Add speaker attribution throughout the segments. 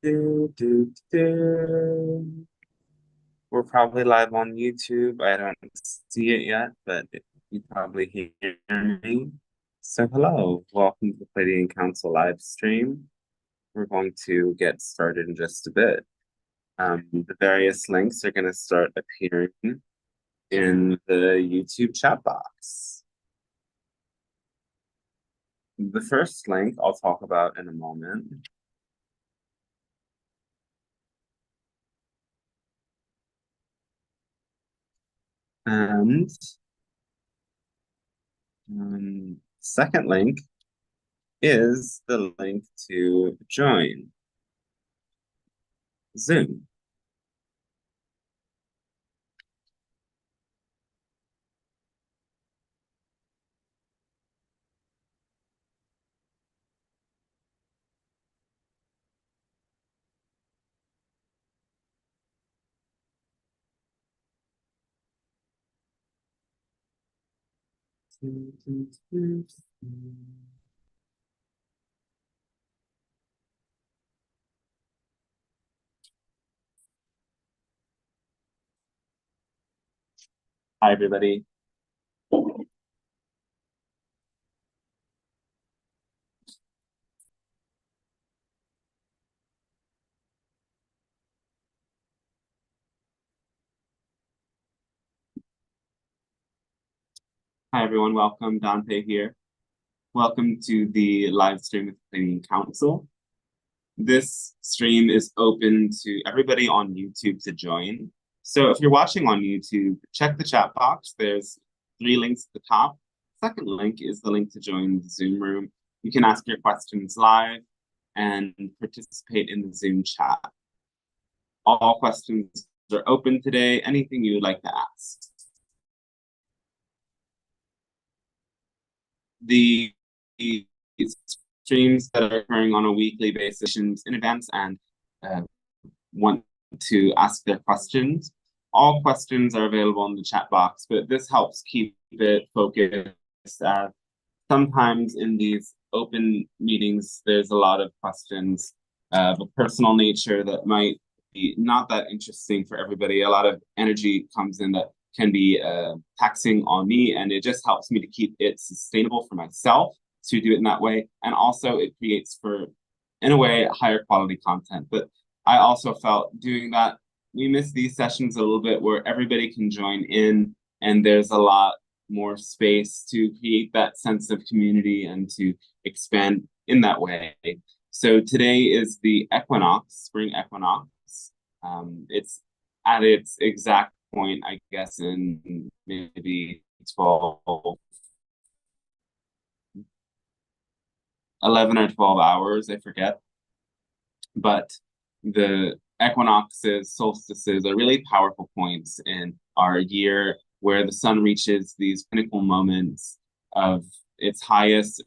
Speaker 1: Do. We're probably live on YouTube. I don't see it yet, but you probably hear me. So hello, welcome to the Pleiadian Council live stream. We're going to get started in just a bit. The various links are going to start appearing in the YouTube chat box. The first link I'll talk about in a moment. And second link is the link to join Zoom. Hi, everybody. Hi, everyone. Welcome. Dante here. Welcome to the live stream with the Pleiadian Council. This stream is open to everybody on YouTube to join. So if you're watching on YouTube, check the chat box. There's 3 links at the top. Second link is the link to join the Zoom room. You can ask your questions live and participate in the Zoom chat. All questions are open today. Anything you would like to ask. The streams that are occurring on a weekly basis in advance and want to ask their questions. All questions are available in the chat box, but this helps keep it focused. Sometimes in these open meetings, there's a lot of questions of a personal nature that might be not that interesting for everybody. A lot of energy comes in that can be taxing on me, and it just helps me to keep it sustainable for myself to do it in that way. And also it creates for, in a way, higher quality content. But I also felt doing that, we miss these sessions a little bit where everybody can join in and there's a lot more space to create that sense of community and to expand in that way. So today is the equinox, spring equinox. It's at its exact point, I guess, in maybe 11 or 12 hours, I forget. But the equinoxes, solstices are really powerful points in our year where the sun reaches these pinnacle moments of its highest,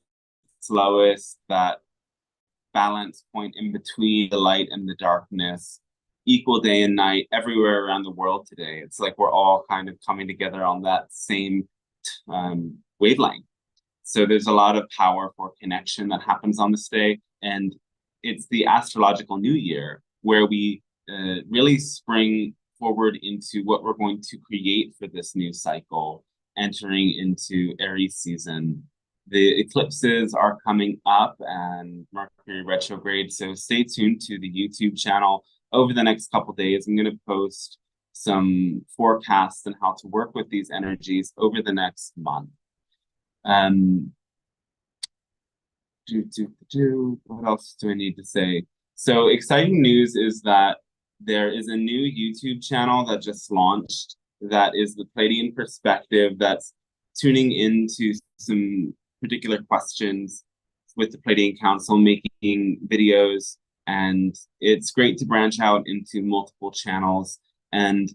Speaker 1: its lowest, that balance point in between the light and the darkness, equal day and night everywhere around the world today. It's like we're all kind of coming together on that same wavelength. So there's a lot of power for connection that happens on this day. And it's the astrological new year where we really spring forward into what we're going to create for this new cycle, entering into Aries season. The eclipses are coming up and Mercury retrograde. So stay tuned to the YouTube channel. Over the next couple of days, I'm going to post some forecasts on how to work with these energies over the next month. What else do I need to say? So exciting news is that there is a new YouTube channel that just launched that is the Pleiadian Perspective, that's tuning into some particular questions with the Pleiadian Council, making videos, and it's great to branch out into multiple channels. And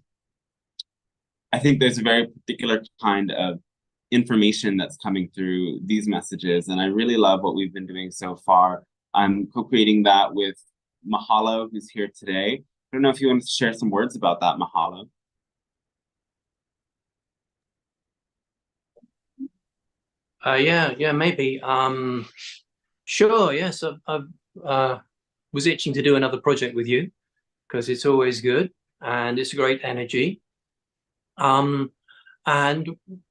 Speaker 1: I think there's a very particular kind of information that's coming through these messages, and I really love what we've been doing so far. I'm co-creating that with Mahalo, who's here today. I don't know if you want to share some words about that, Mahalo.
Speaker 2: Yeah, maybe. Sure, yes. was itching to do another project with you because it's always good and it's a great energy. And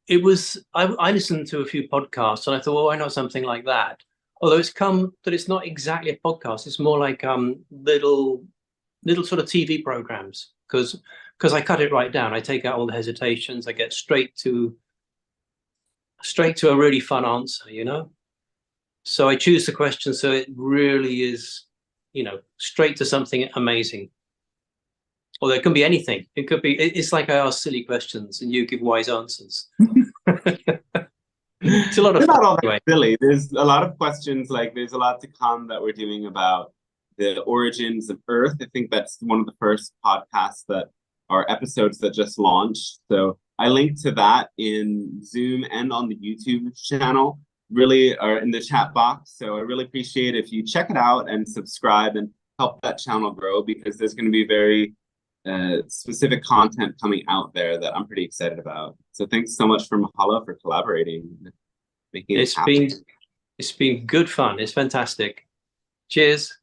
Speaker 2: it was, I listened to a few podcasts and I thought, well, why not something like that? Although it's come that it's not exactly a podcast, it's more like little sort of TV programs because I cut it right down. I take out all the hesitations. I get straight to a really fun answer, you know? So I choose the question so it really is, you know, straight to something amazing. Although it can be anything. It could be, it's like I ask silly questions and you give wise answers. It's a lot of
Speaker 1: They're
Speaker 2: fun
Speaker 1: not all that
Speaker 2: anyway.
Speaker 1: silly. There's a lot of questions, like there's a lot to come that we're doing about the origins of Earth. I think that's one of the first podcasts that are episodes that just launched. So I linked to that in Zoom and on the YouTube channel, really, or in the chat box. So I really appreciate if you check it out and subscribe and help that channel grow, because there's going to be very specific content coming out there that I'm pretty excited about. So thanks so much for Mahalo for collaborating, making this
Speaker 2: It's
Speaker 1: happen.
Speaker 2: been it's been good fun. It's fantastic. Cheers.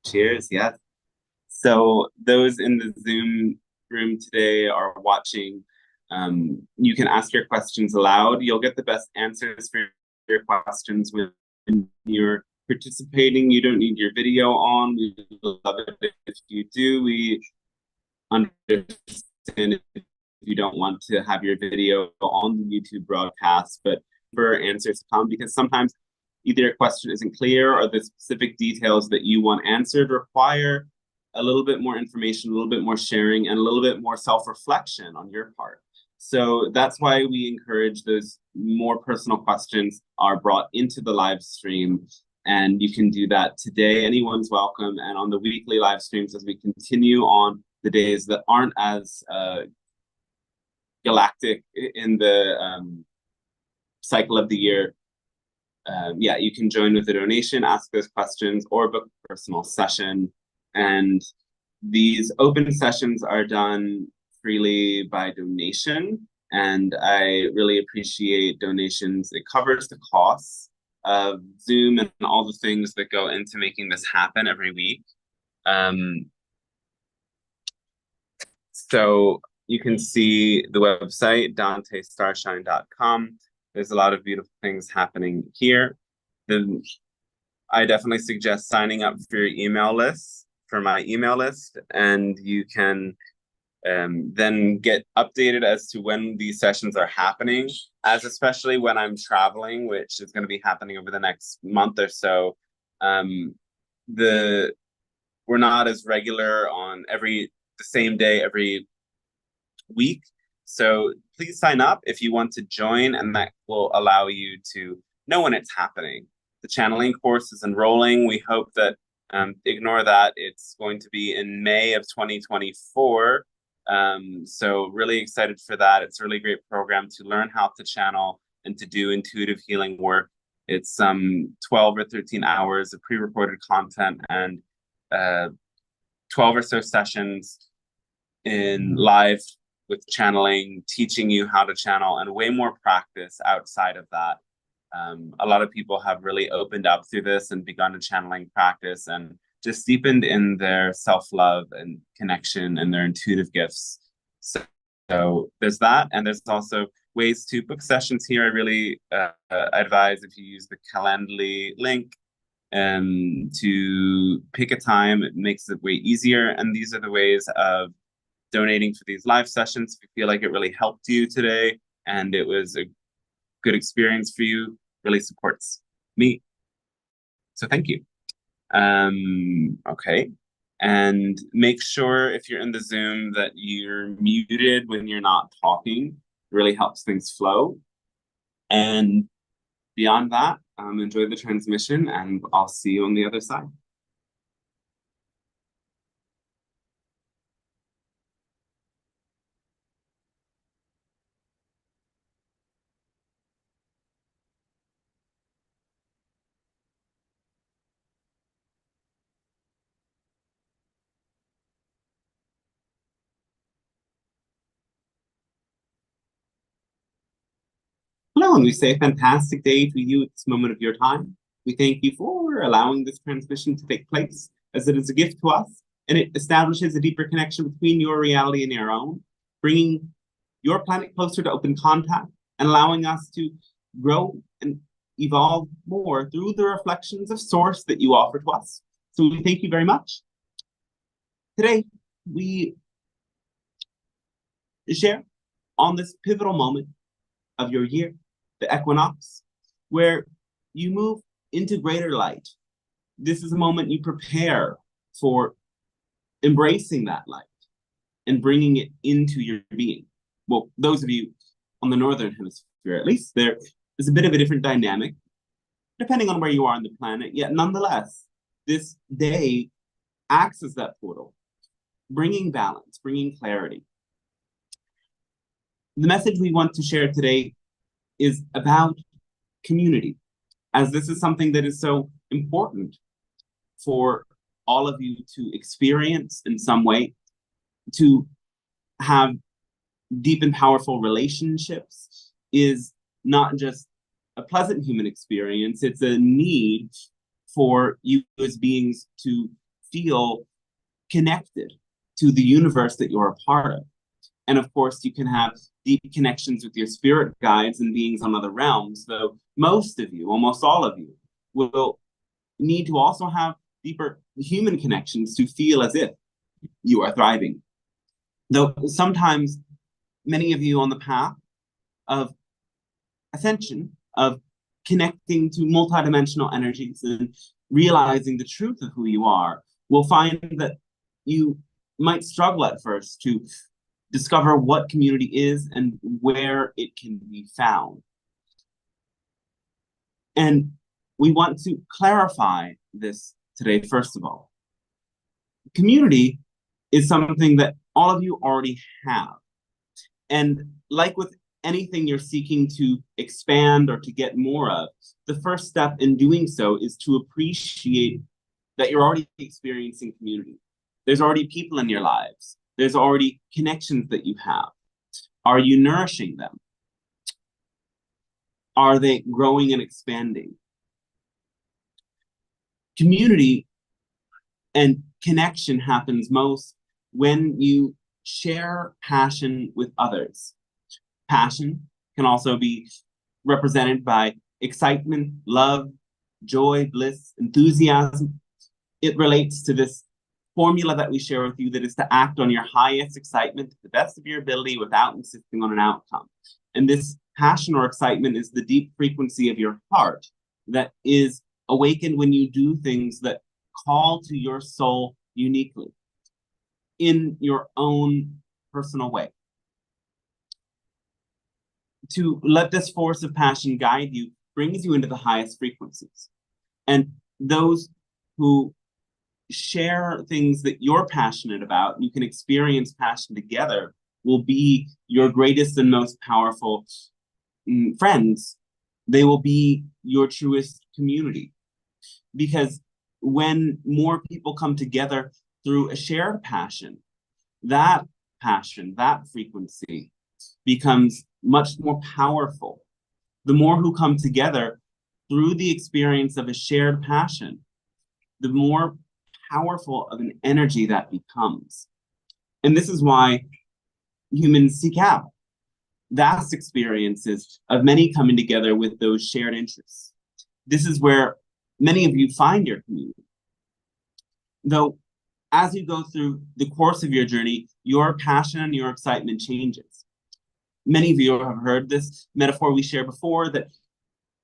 Speaker 1: Cheers. Yes. So those in the Zoom room today are watching. You can ask your questions aloud. You'll get the best answers for your questions when you're participating. You don't need your video on. We love it if you do. We understand if you don't want to have your video on the YouTube broadcast, but for answers to come, because sometimes either your question isn't clear or the specific details that you want answered require a little bit more information, a little bit more sharing, and a little bit more self-reflection on your part. So that's why we encourage those more personal questions are brought into the live stream. And you can do that today. Anyone's welcome. And on the weekly live streams, as we continue on the days that aren't as galactic in the cycle of the year, yeah, you can join with a donation, ask those questions, or book a personal session. And these open sessions are done freely by donation. And I really appreciate donations. It covers the costs of Zoom and all the things that go into making this happen every week. So you can see the website, dantestarshine.com. There's a lot of beautiful things happening here. Then I definitely suggest signing up for your email list, for my email list, and you can then get updated as to when these sessions are happening, as especially when I'm traveling, which is going to be happening over the next month or so. We're not as regular on the same day every week. So please sign up if you want to join, and that will allow you to know when it's happening. The channeling course is enrolling. We hope that, ignore that, it's going to be in May of 2024. So really excited for that. It's a really great program to learn how to channel and to do intuitive healing work. It's 12 or 13 hours of pre-recorded content and 12 or so sessions in live with channeling, teaching you how to channel, and way more practice outside of that. A lot of people have really opened up through this and begun a channeling practice and just deepened in their self-love and connection and their intuitive gifts. So there's that, and there's also ways to book sessions here. I really advise if you use the Calendly link to pick a time. It makes it way easier, and these are the ways of donating for these live sessions. If you feel like it really helped you today and it was a good experience for you, really supports me. So thank you. Okay. And make sure if you're in the Zoom that you're muted when you're not talking. It really helps things flow. And beyond that, enjoy the transmission, and I'll see you on the other side. Hello, and we say fantastic day to you at this moment of your time. We thank you for allowing this transmission to take place, as it is a gift to us, and it establishes a deeper connection between your reality and our own, bringing your planet closer to open contact and allowing us to grow and evolve more through the reflections of source that you offer to us. So we thank you very much. Today, we share on this pivotal moment of your year, the equinox, where you move into greater light. This is a moment you prepare for embracing that light and bringing it into your being. Well, those of you on the northern hemisphere, at least, there is a bit of a different dynamic, depending on where you are on the planet, yet nonetheless, this day acts as that portal, bringing balance, bringing clarity. The message we want to share today is about community, as this is something that is so important for all of you to experience in some way, to have deep and powerful relationships is not just a pleasant human experience, it's a need for you as beings to feel connected to the universe that you're a part of. And of course, you can have deep connections with your spirit guides and beings on other realms, though most of you, almost all of you, will need to also have deeper human connections to feel as if you are thriving. Though sometimes many of you on the path of ascension, of connecting to multidimensional energies and realizing the truth of who you are, will find that you might struggle at first to discover what community is and where it can be found. And we want to clarify this today, first of all. Community is something that all of you already have. And like with anything you're seeking to expand or to get more of, the first step in doing so is to appreciate that you're already experiencing community. There's already people in your lives. There's already connections that you have. Are you nourishing them? Are they growing and expanding? Community and connection happens most when you share passion with others. Passion can also be represented by excitement, love, joy, bliss, enthusiasm. It relates to this formula that we share with you that is to act on your highest excitement to the best of your ability without insisting on an outcome. And this passion or excitement is the deep frequency of your heart that is awakened when you do things that call to your soul uniquely in your own personal way. To let this force of passion guide you brings you into the highest frequencies. And those who share things that you're passionate about, you can experience passion together, will be your greatest and most powerful friends. They will be your truest community. Because when more people come together through a shared passion, that frequency becomes much more powerful. The more who come together through the experience of a shared passion, the more powerful of an energy that becomes. And this is why humans seek out vast experiences of many coming together with those shared interests. This is where many of you find your community. Though, as you go through the course of your journey, your passion and your excitement changes. Many of you have heard this metaphor we shared before, that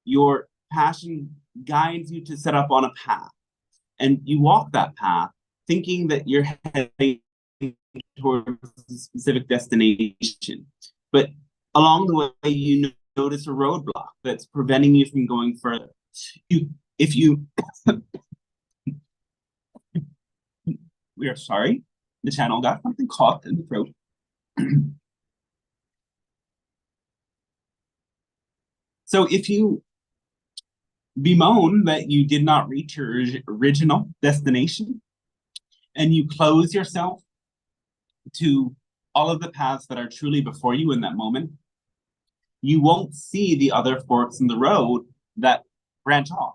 Speaker 1: your passion guides you to set up on a path. And you walk that path thinking that you're heading towards a specific destination. But along the way, you notice a roadblock that's preventing you from going further. We are sorry, the channel got something caught in the throat. So if you bemoan that you did not reach your original destination, and you close yourself to all of the paths that are truly before you in that moment, you won't see the other forks in the road that branch off.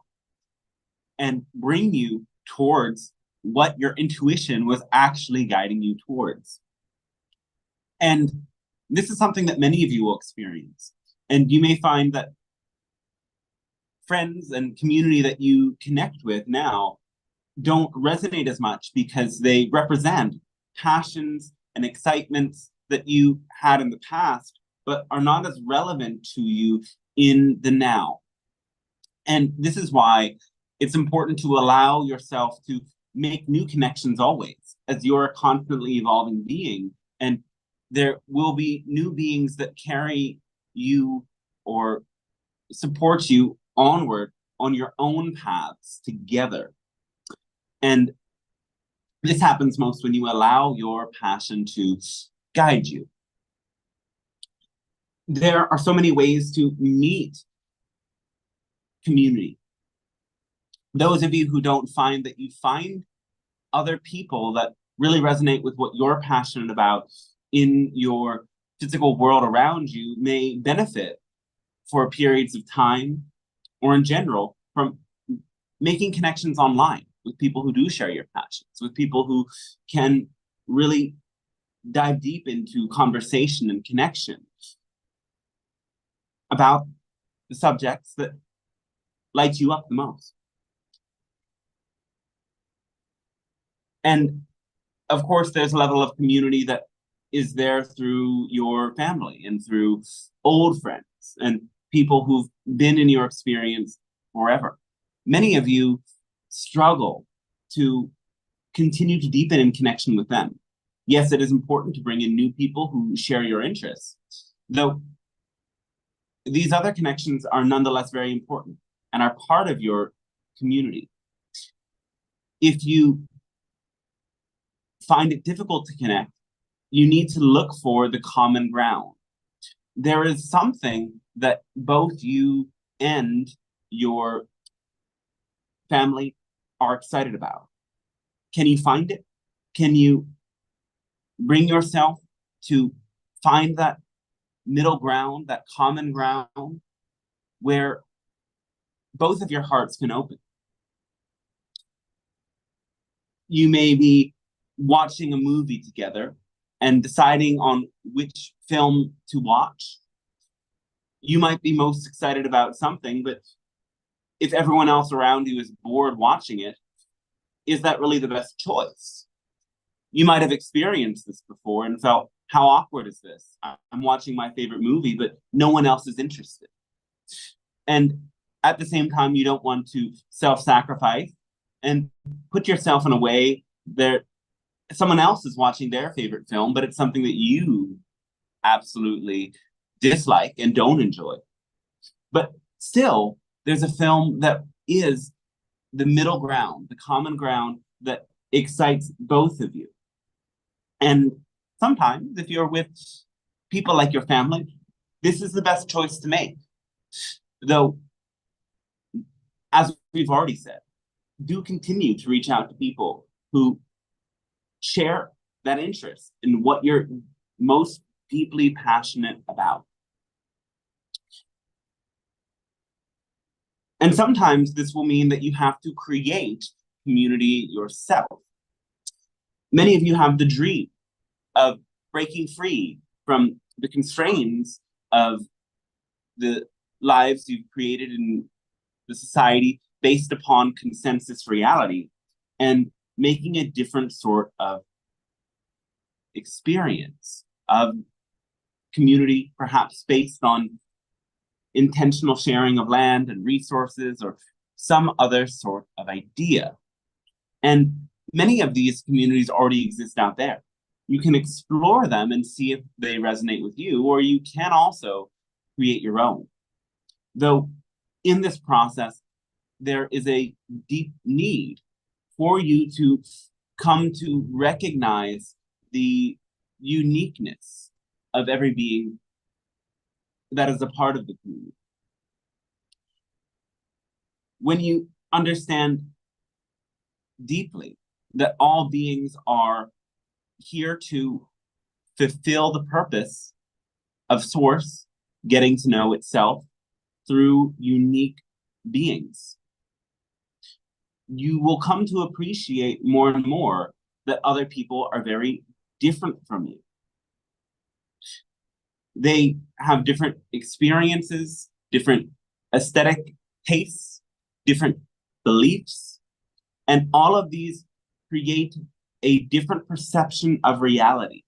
Speaker 1: and bring you towards what your intuition was actually guiding you towards. And this is something that many of you will experience. And you may find that friends and community that you connect with now don't resonate as much because they represent passions and excitements that you had in the past, but are not as relevant to you in the now. And this is why it's important to allow yourself to make new connections always, as you're a constantly evolving being. And there will be new beings that carry you or support you onward on your own paths together. And this happens most when you allow your passion to guide you. There are so many ways to meet community. Those of you who don't find that you find other people that really resonate with what you're passionate about in your physical world around you may benefit for periods of time or in general from making connections online with people who do share your passions, with people who can really dive deep into conversation and connection about the subjects that light you up the most. And of course, there's a level of community that is there through your family and through old friends and people who've been in your experience forever. Many of you struggle to continue to deepen in connection with them. Yes, it is important to bring in new people who share your interests, though these other connections are nonetheless very important and are part of your community. If you find it difficult to connect, you need to look for the common ground. There is something that both you and your family are excited about. Can you find it? Can you bring yourself to find that middle ground, that common ground, where both of your hearts can open? You may be watching a movie together and deciding on which film to watch. You might be most excited about something, but if everyone else around you is bored watching it, is that really the best choice? You might have experienced this before and felt, how awkward is this? I'm watching my favorite movie, but no one else is interested. And at the same time, you don't want to self-sacrifice and put yourself in a way that someone else is watching their favorite film, but it's something that you absolutely dislike and don't enjoy. But still, there's a film that is the middle ground, the common ground that excites both of you. And sometimes, if you're with people like your family, this is the best choice to make. Though, as we've already said, do continue to reach out to people who share that interest in what you're most deeply passionate about. And sometimes this will mean that you have to create community yourself. Many of you have the dream of breaking free from the constraints of the lives you've created in the society based upon consensus reality and making a different sort of experience of community, perhaps based on intentional sharing of land and resources or some other sort of idea. And many of these communities already exist out there. You can explore them and see if they resonate with you, or you can also create your own. Though in this process, there is a deep need for you to come to recognize the uniqueness of every being that is a part of the community. When you understand deeply that all beings are here to fulfill the purpose of Source getting to know itself through unique beings, you will come to appreciate more and more that other people are very different from you. They have different experiences, different aesthetic tastes, different beliefs, and all of these create a different perception of reality.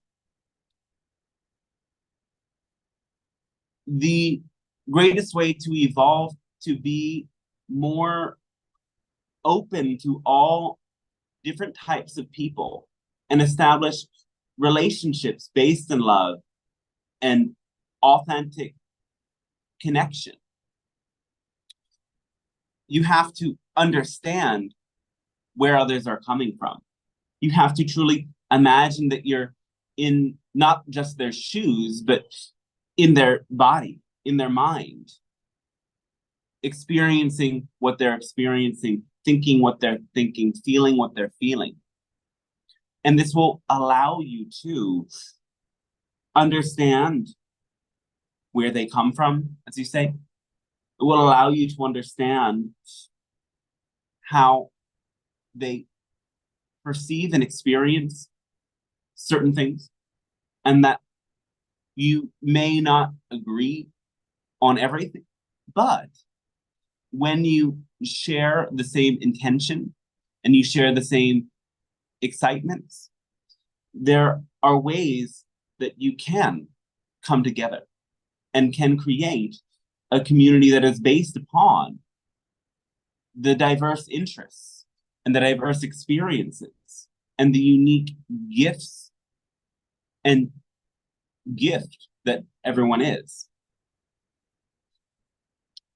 Speaker 1: The greatest way to evolve to be more open to all different types of people and establish relationships based in love and authentic connection. You have to understand where others are coming from. You have to truly imagine that you're in not just their shoes, but in their body, in their mind, experiencing what they're experiencing, thinking what they're thinking, feeling what they're feeling. And this will allow you to understand where they come from, as you say. It will allow you to understand how they perceive and experience certain things, and that you may not agree on everything, but when you share the same intention and you share the same excitements, there are ways that you can come together and can create a community that is based upon the diverse interests and the diverse experiences and the unique gifts and gift that everyone is.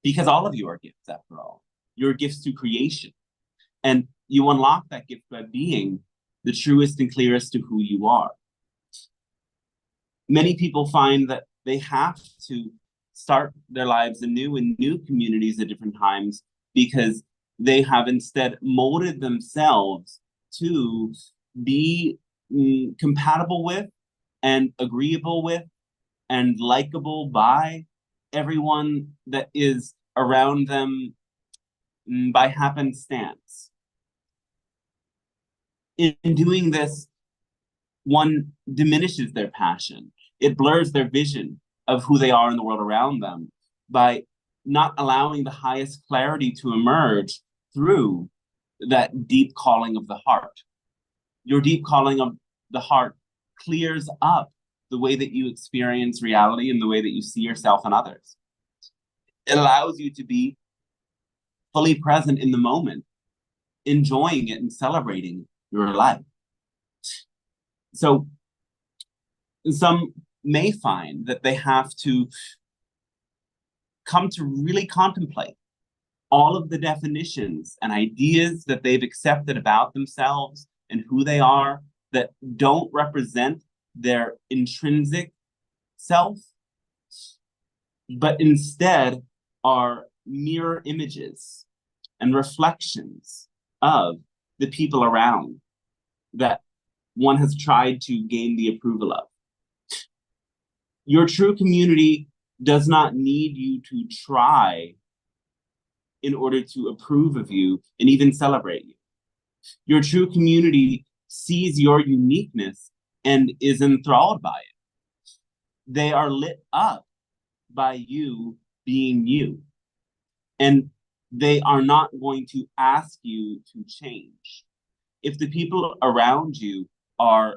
Speaker 1: Because all of you are gifts, after all. You're gifts to creation. And you unlock that gift by being the truest and clearest to who you are. Many people find that they have to start their lives anew in new communities at different times because they have instead molded themselves to be compatible with and agreeable with and likable by everyone that is around them by happenstance. In doing this, one diminishes their passion. It blurs their vision of who they are in the world around them by not allowing the highest clarity to emerge through that deep calling of the heart. Your deep calling of the heart clears up the way that you experience reality and the way that you see yourself and others. It allows you to be fully present in the moment, enjoying it and celebrating your life. So some may find that they have to come to really contemplate all of the definitions and ideas that they've accepted about themselves and who they are that don't represent their intrinsic self, but instead are mirror images and reflections of the people around that one has tried to gain the approval of. Your true community does not need you to try in order to approve of you and even celebrate you. Your true community sees your uniqueness and is enthralled by it. They are lit up by you being you. And they are not going to ask you to change. If the people around you are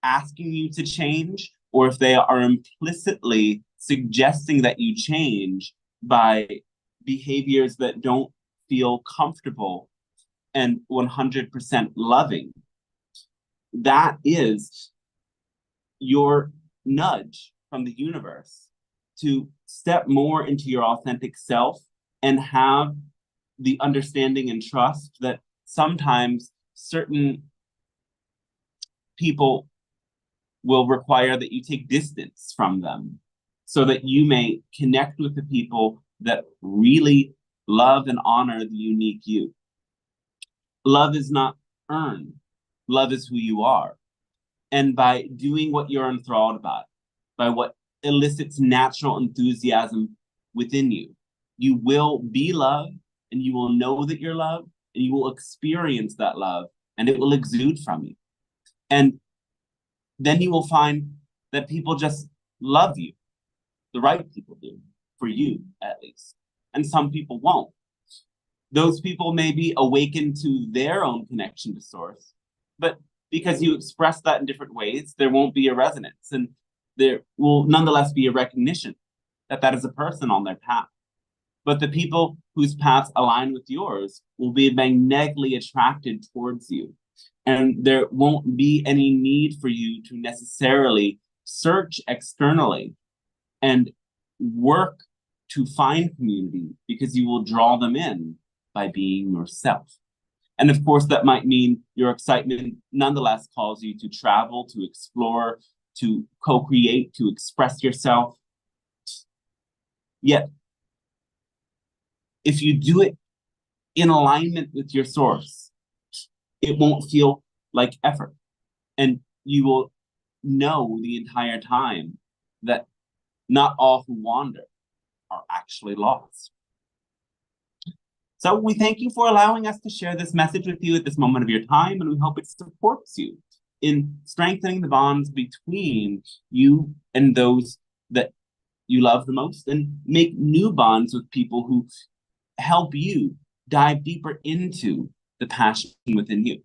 Speaker 1: asking you to change, or if they are implicitly suggesting that you change by behaviors that don't feel comfortable and 100% loving, that is your nudge from the universe to step more into your authentic self and have the understanding and trust that sometimes certain people will require that you take distance from them so that you may connect with the people that really love and honor the unique you. Love is not earned. Love is who you are. And by doing what you're enthralled by what elicits natural enthusiasm within you, you will be loved and you will know that you're loved and you will experience that love, and it will exude from you. And then you will find that people just love you. The right people do, for you at least. And some people won't. Those people may be awakened to their own connection to source, but because you express that in different ways, there won't be a resonance, and there will nonetheless be a recognition that that is a person on their path. But the people whose paths align with yours will be magnetically attracted towards you. And there won't be any need for you to necessarily search externally and work to find community, because you will draw them in by being yourself. And of course, that might mean your excitement nonetheless calls you to travel, to explore, to co-create, to express yourself. Yet, if you do it in alignment with your source, it won't feel like effort. And you will know the entire time that not all who wander are actually lost. So we thank you for allowing us to share this message with you at this moment of your time, and we hope it supports you in strengthening the bonds between you and those that you love the most, and make new bonds with people who help you dive deeper into the passion within you.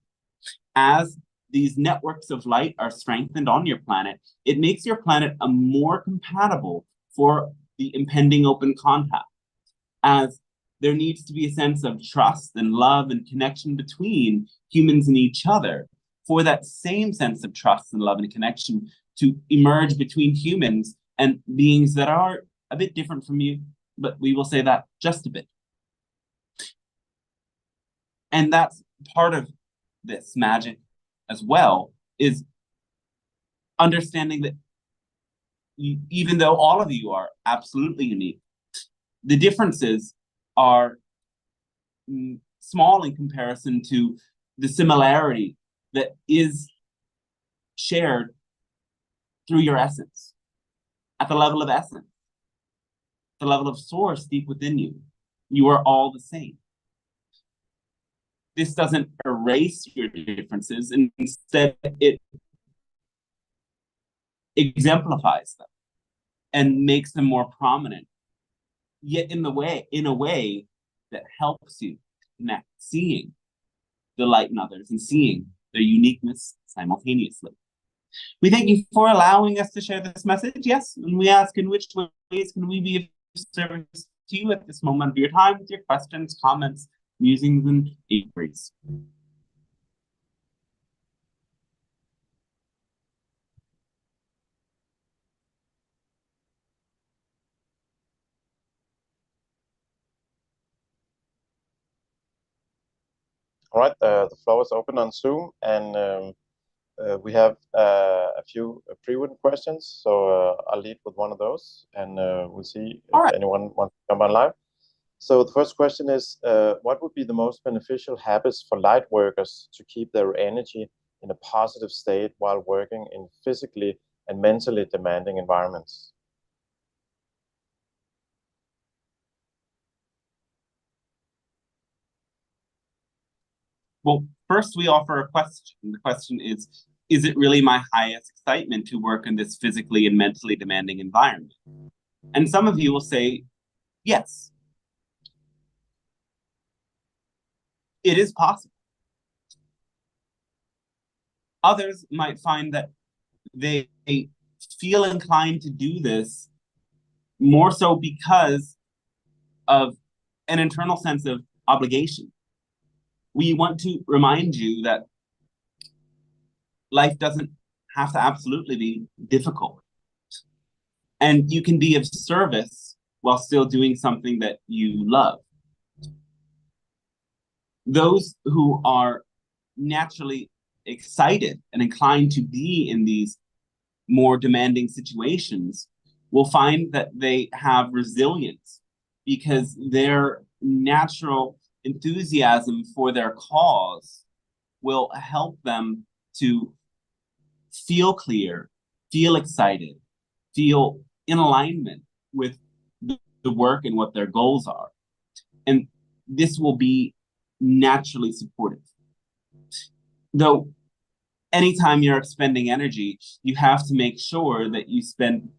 Speaker 1: As these networks of light are strengthened on your planet, it makes your planet a more compatible for the impending open contact, as there needs to be a sense of trust and love and connection between humans and each other, for that same sense of trust and love and connection to emerge between humans and beings that are a bit different from you, but we will say that just a bit. And that's part of this magic as well, is understanding that even though all of you are absolutely unique, the differences are small in comparison to the similarity that is shared through your essence. At the level of essence, the level of source deep within you, you are all the same. This doesn't erase your differences, and instead it exemplifies them and makes them more prominent, yet in a way that helps you connect, seeing the light in others and seeing their uniqueness simultaneously. We thank you for allowing us to share this message, yes, and we ask, in which ways can we be of service to you at this moment of your time with your questions, comments, musings, and inquiries.
Speaker 3: All right, the floor is open on Zoom, and we have a few pre-written questions, so I'll lead with one of those, and we'll see if anyone wants to come on live. So the first question is, what would be the most beneficial habits for light workers to keep their energy in a positive state while working in physically and mentally demanding environments?
Speaker 1: Well, first we offer a question. The question is it really my highest excitement to work in this physically and mentally demanding environment? And some of you will say, yes, it is possible. Others might find that they feel inclined to do this more so because of an internal sense of obligation. We want to remind you that life doesn't have to absolutely be difficult. And you can be of service while still doing something that you love. Those who are naturally excited and inclined to be in these more demanding situations will find that they have resilience, because their natural enthusiasm for their cause will help them to feel clear, feel excited, feel in alignment with the work and what their goals are. And this will be naturally supportive. Though anytime you're expending energy, you have to make sure that you spend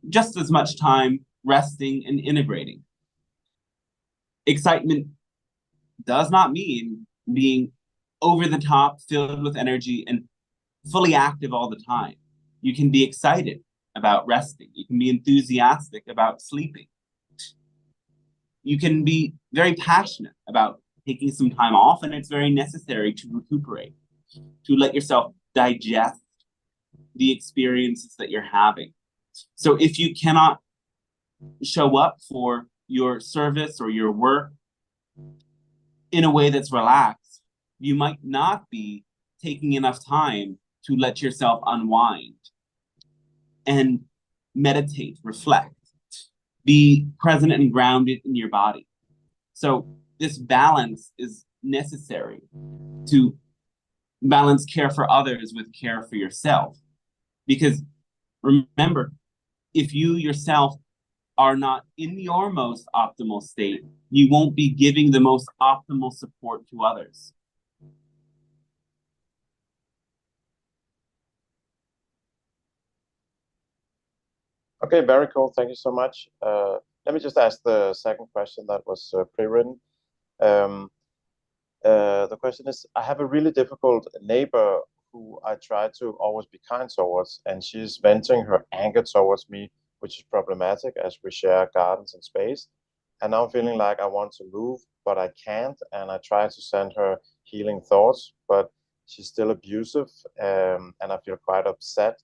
Speaker 1: just as much time resting and integrating. Excitement does not mean being over the top, filled with energy, and fully active all the time. You can be excited about resting. You can be enthusiastic about sleeping. You can be very passionate about taking some time off, and it's very necessary to recuperate, to let yourself digest the experiences that you're having. So if you cannot show up for your service or your work in a way that's relaxed, you might not be taking enough time to let yourself unwind and meditate, reflect, be present and grounded in your body. So this balance is necessary to balance care for others with care for yourself. Because remember, if you yourself are not in your most optimal state, you won't be giving the most optimal support to others.
Speaker 3: Okay, very cool. Thank you so much. Let me just ask the second question that was pre-written. The question is, I have a really difficult neighbor who I try to always be kind towards, and she's venting her anger towards me, which is problematic as we share gardens and space. And now I'm feeling like I want to move, but I can't, and I try to send her healing thoughts, but she's still abusive, and I feel quite upset.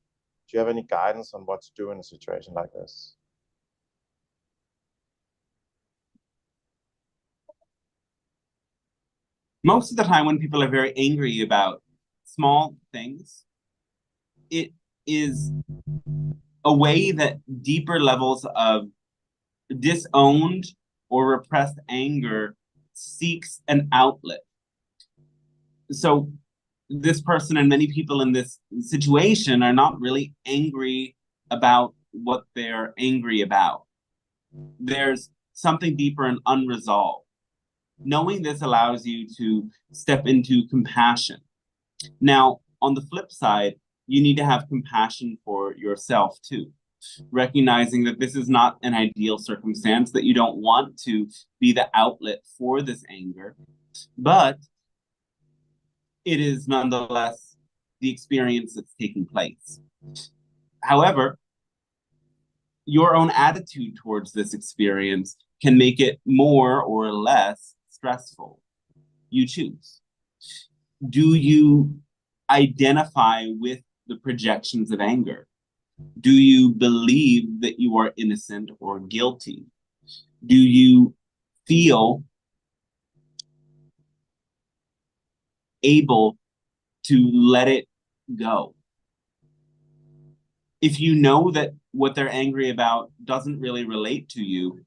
Speaker 3: Do you have any guidance on what to do in a situation like this?
Speaker 1: Most of the time when people are very angry about small things, it is a way that deeper levels of disowned or repressed anger seeks an outlet. So this person and many people in this situation are not really angry about what they're angry about. There's something deeper and unresolved. Knowing this allows you to step into compassion. Now, on the flip side, you need to have compassion for yourself too, recognizing that this is not an ideal circumstance, that you don't want to be the outlet for this anger, but it is nonetheless the experience that's taking place. However, your own attitude towards this experience can make it more or less stressful. You choose. Do you identify with the projections of anger? Do you believe that you are innocent or guilty? Do you feel able to let it go? If you know that what they're angry about doesn't really relate to you,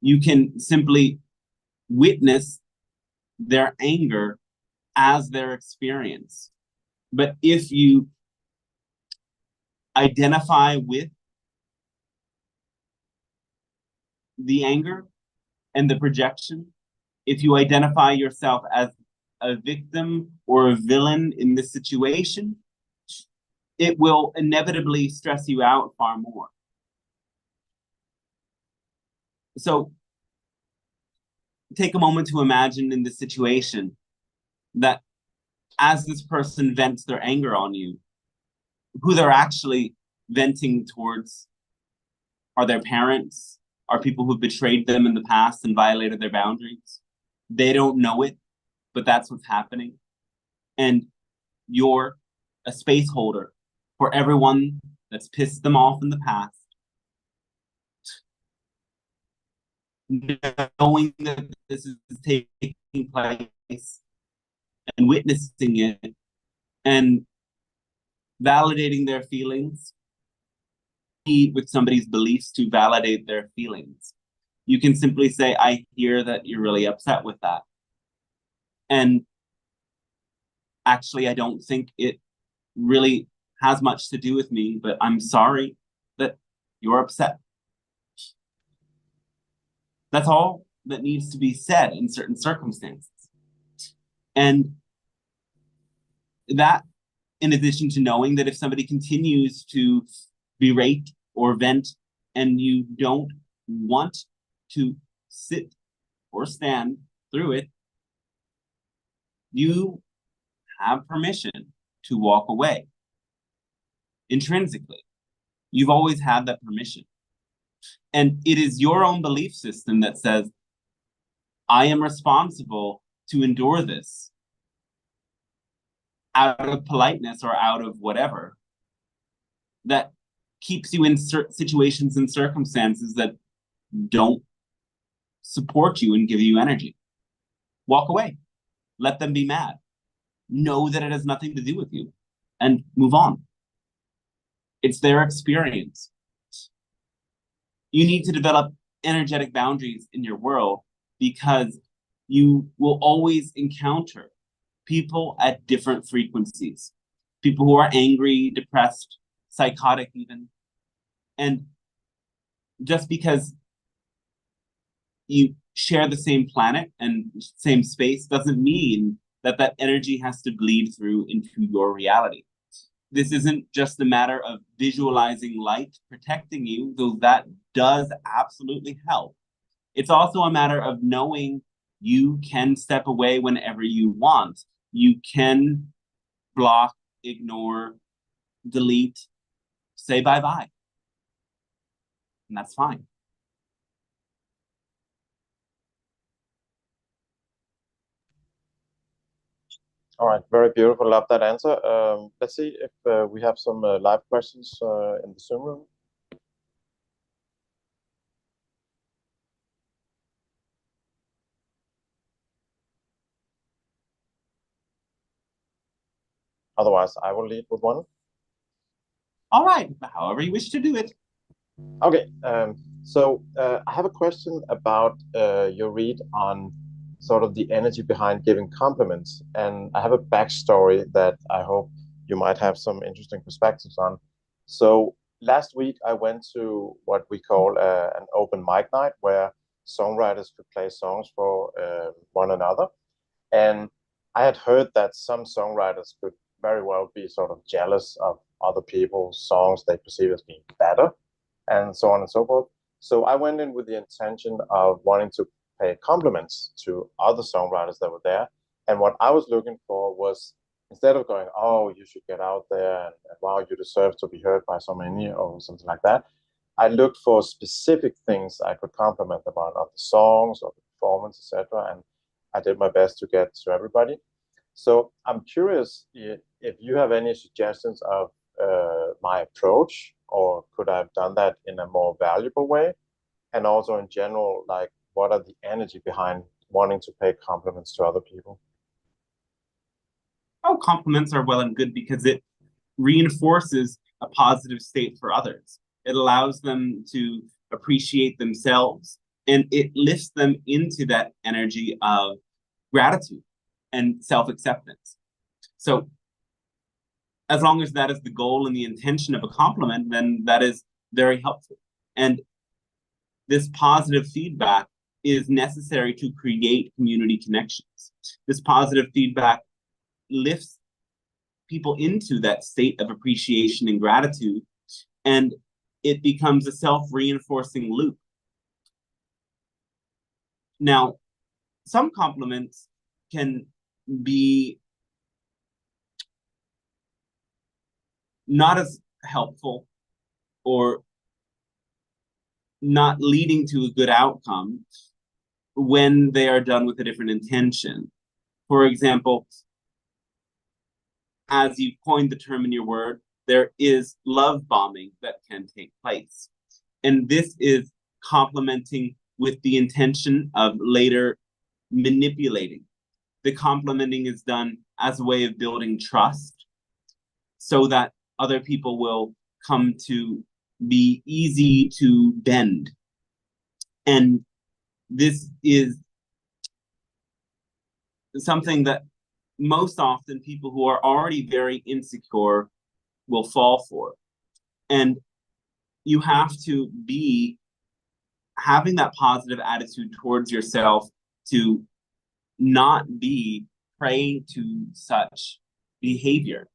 Speaker 1: you can simply witness their anger as their experience. But if you identify with the anger and the projection, if you identify yourself as a victim or a villain in this situation, it will inevitably stress you out far more. So take a moment to imagine in this situation that as this person vents their anger on you, who they're actually venting towards are their parents, are people who've betrayed them in the past and violated their boundaries. They don't know it, but that's what's happening. And you're a space holder for everyone that's pissed them off in the past. Knowing that this is taking place and witnessing it and validating their feelings, with somebody's beliefs to validate their feelings. You can simply say, I hear that you're really upset with that. And actually, I don't think it really has much to do with me, but I'm sorry that you're upset. That's all that needs to be said in certain circumstances. And that, in addition to knowing that if somebody continues to berate or vent and you don't want to sit or stand through it, you have permission to walk away. Intrinsically, you've always had that permission. And it is your own belief system that says, I am responsible to endure this out of politeness or out of whatever, that keeps you in situations and circumstances that don't support you and give you energy. Walk away. Let them be mad. Know that it has nothing to do with you and move on. It's their experience. You need to develop energetic boundaries in your world because you will always encounter people at different frequencies. People who are angry, depressed, psychotic even. And just because you share the same planet and same space doesn't mean that that energy has to bleed through into your reality. This isn't just a matter of visualizing light protecting you, though that does absolutely help. It's also a matter of knowing you can step away whenever you want. You can block, ignore, delete, say bye-bye. And that's fine.
Speaker 3: All right, very beautiful. Love that answer. Let's see if we have some live questions in the Zoom room. Otherwise, I will lead with one.
Speaker 1: All right, however you wish to do it.
Speaker 3: Okay, so I have a question about your read on sort of the energy behind giving compliments. And I have a backstory that I hope you might have some interesting perspectives on. So last week, I went to what we call an open mic night where songwriters could play songs for one another. And I had heard that some songwriters could very well be sort of jealous of other people's songs they perceive as being better, and so on and so forth. So I went in with the intention of wanting to pay compliments to other songwriters that were there. And what I was looking for was, instead of going, oh, you should get out there, and wow, you deserve to be heard by so many, or something like that, I looked for specific things I could compliment about of the songs or the performance, etc. And I did my best to get to everybody. So I'm curious if you have any suggestions of my approach, or could I have done that in a more valuable way? And also in general, like, what are the energy behind wanting to pay compliments to other people?
Speaker 1: Oh, compliments are well and good because it reinforces a positive state for others. It allows them to appreciate themselves, and it lifts them into that energy of gratitude and self-acceptance. So as long as that is the goal and the intention of a compliment, then that is very helpful. And this positive feedback is necessary to create community connections. This positive feedback lifts people into that state of appreciation and gratitude, and it becomes a self-reinforcing loop. Now, some compliments can be not as helpful or not leading to a good outcome when they are done with a different intention. For example, as you've coined the term in your word, there is love bombing that can take place. And this is complimenting with the intention of later manipulating. The complimenting is done as a way of building trust so that other people will come to be easy to bend. And this is something that most often people who are already very insecure will fall for. And you have to be having that positive attitude towards yourself to not be prey to such behavior.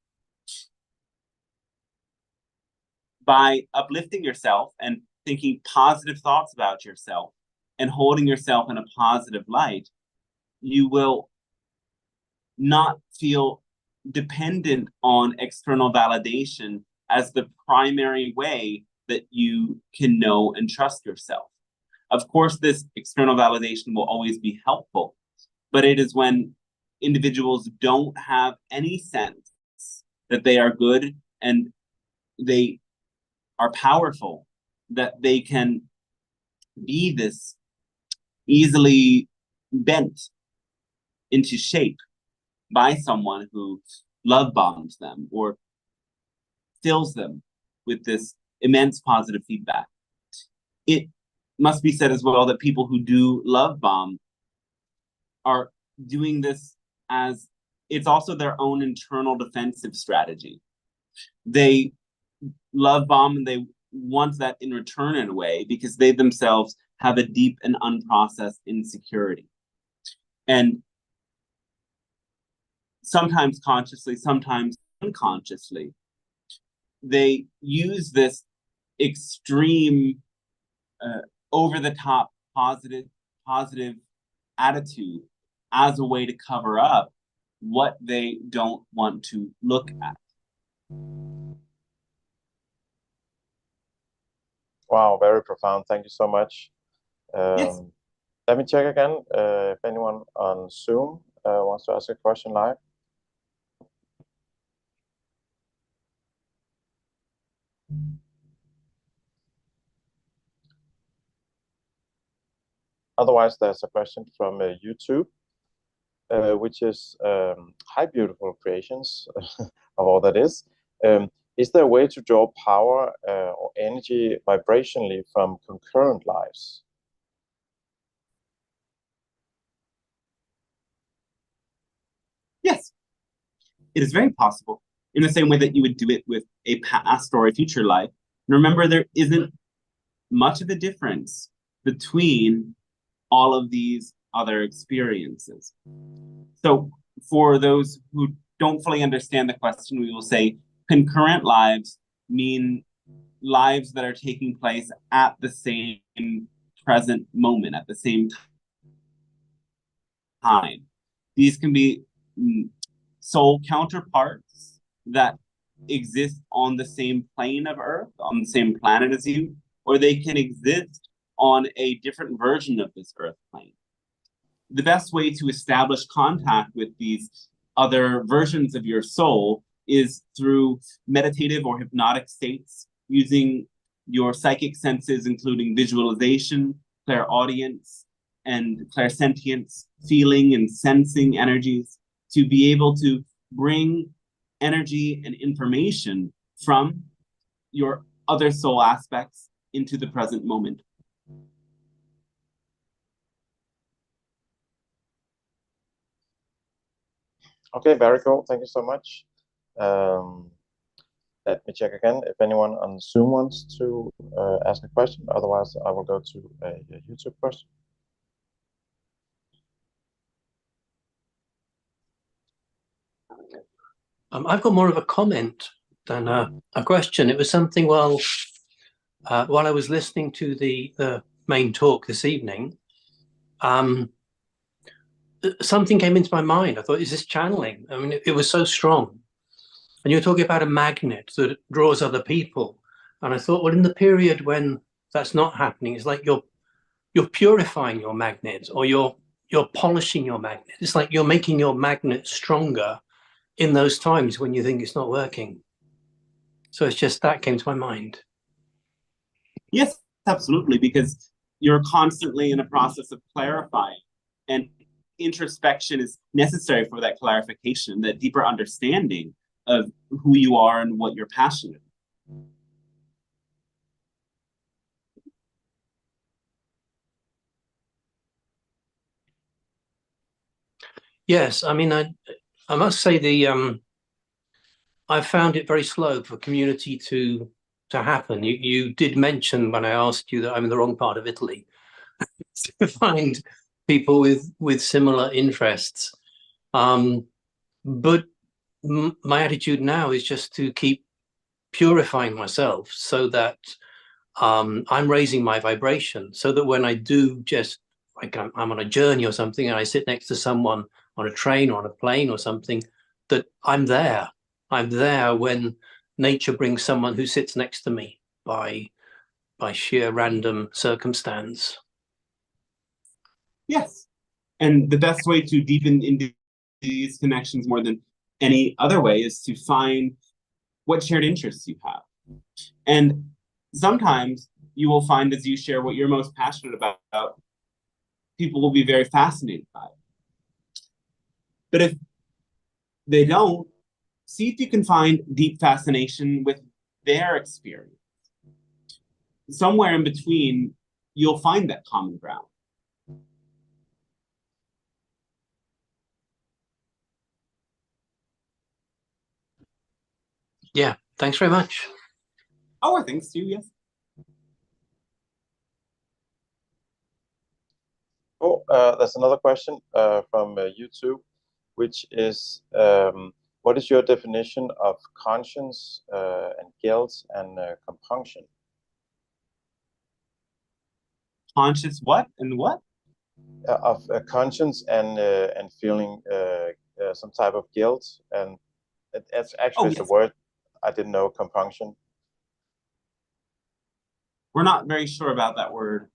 Speaker 1: By uplifting yourself and thinking positive thoughts about yourself and holding yourself in a positive light, you will not feel dependent on external validation as the primary way that you can know and trust yourself. Of course, this external validation will always be helpful, but it is when individuals don't have any sense that they are good and they are powerful, that they can be this easily bent into shape by someone who love bombs them or fills them with this immense positive feedback. It must be said as well that people who do love bomb are doing this as it's also their own internal defensive strategy. They love bomb and they want that in return in a way because they themselves have a deep and unprocessed insecurity. And sometimes consciously, sometimes unconsciously, they use this extreme, over-the-top positive attitude as a way to cover up what they don't want to look at.
Speaker 3: Wow, very profound. Thank you so much.
Speaker 1: Yes.
Speaker 3: Let me check again if anyone on Zoom wants to ask a question live. Otherwise, there's a question from YouTube, which is, hi, beautiful creations of all that is. Is there a way to draw power or energy vibrationally from concurrent lives?
Speaker 1: Yes, it is very possible. In the same way that you would do it with a past or a future life. And remember, there isn't much of a difference between all of these other experiences. So for those who don't fully understand the question, we will say concurrent lives mean lives that are taking place at the same present moment, at the same time. These can be soul counterparts that exist on the same plane of Earth, on the same planet as you, or they can exist on a different version of this Earth plane. The best way to establish contact with these other versions of your soul is through meditative or hypnotic states, using your psychic senses, including visualization, clairaudience, and clairsentience, feeling and sensing energies, to be able to bring energy and information from your other soul aspects into the present moment.
Speaker 3: Okay, very cool. Thank you so much. Let me check again if anyone on Zoom wants to ask a question. Otherwise, I will go to a YouTube question.
Speaker 2: I've got more of a comment than a question. It was something while I was listening to the main talk this evening, something came into my mind. I thought, is this channeling? I mean, it was so strong. And you're talking about a magnet that draws other people. And I thought, well, in the period when that's not happening, it's like you're purifying your magnet, or you're polishing your magnet. It's like you're making your magnet stronger in those times when you think it's not working. So it's just that came to my mind.
Speaker 1: Yes, absolutely, because you're constantly in a process of clarifying, and introspection is necessary for that clarification, that deeper understanding of who you are and what you're passionate about.
Speaker 2: Yes, I mean, I must say I found it very slow for community to happen. You did mention when I asked you that I'm in the wrong part of Italy to find people with similar interests. But my attitude now is just to keep purifying myself so that I'm raising my vibration, so that when I do just, like I'm on a journey or something and I sit next to someone on a train or on a plane or something, that I'm there. I'm there when nature brings someone who sits next to me by sheer random circumstance.
Speaker 1: Yes. And the best way to deepen into these connections more than any other way is to find what shared interests you have. And sometimes you will find, as you share what you're most passionate about, people will be very fascinated by it. But if they don't, see if you can find deep fascination with their experience. Somewhere in between, you'll find that common ground.
Speaker 2: Yeah, thanks very much.
Speaker 1: Oh, thanks to you, yes.
Speaker 3: Oh, there's another question from YouTube, which is, what is your definition of conscience and guilt and compunction?
Speaker 1: Conscious what and what?
Speaker 3: Of conscience and feeling some type of guilt, and it's actually a word I didn't know, compunction.
Speaker 1: We're not very sure about that word.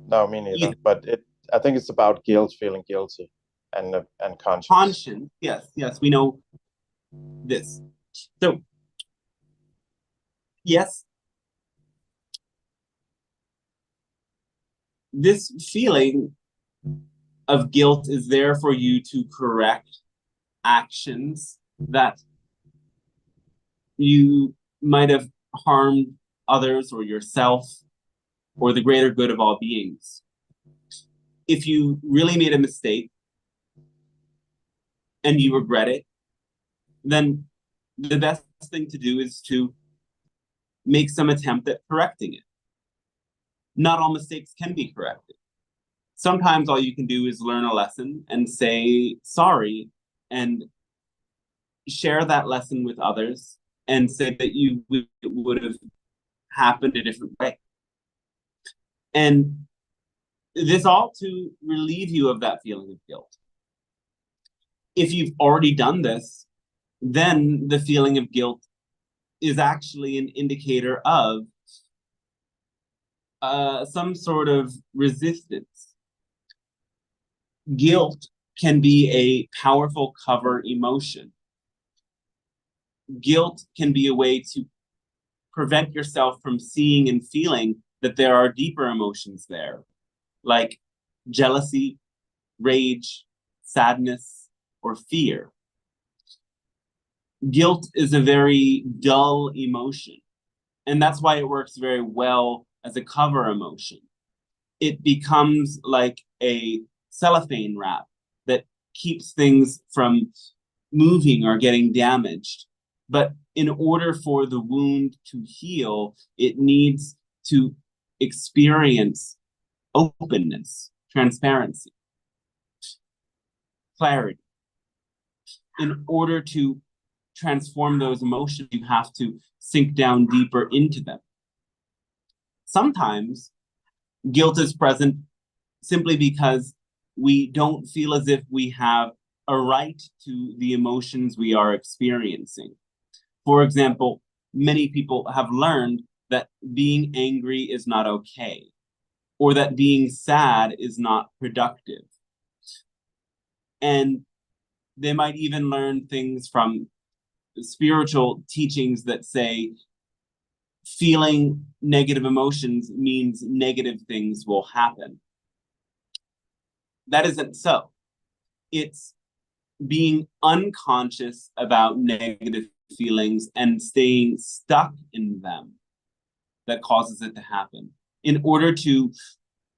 Speaker 3: No, me neither. But I think it's about guilt, feeling guilty, and conscience.
Speaker 1: Conscience, yes, we know this. So, yes, this feeling of guilt is there for you to correct actions that you might have harmed others or yourself or the greater good of all beings. If you really made a mistake and you regret it, then the best thing to do is to make some attempt at correcting it. Not all mistakes can be corrected. Sometimes all you can do is learn a lesson and say sorry and share that lesson with others and say that it would have happened a different way. And this all to relieve you of that feeling of guilt. If you've already done this, then the feeling of guilt is actually an indicator of some sort of resistance. Guilt can be a powerful cover emotion. Guilt can be a way to prevent yourself from seeing and feeling that there are deeper emotions there, like jealousy, rage, sadness, or fear. Guilt is a very dull emotion, and that's why it works very well as a cover emotion. It becomes like a cellophane wrap that keeps things from moving or getting damaged. But in order for the wound to heal, it needs to experience openness, transparency, clarity. In order to transform those emotions, you have to sink down deeper into them. Sometimes guilt is present simply because we don't feel as if we have a right to the emotions we are experiencing. For example, many people have learned that being angry is not okay, or that being sad is not productive. And they might even learn things from spiritual teachings that say feeling negative emotions means negative things will happen. That isn't so. It's being unconscious about negative feelings and staying stuck in them that causes it to happen. In order to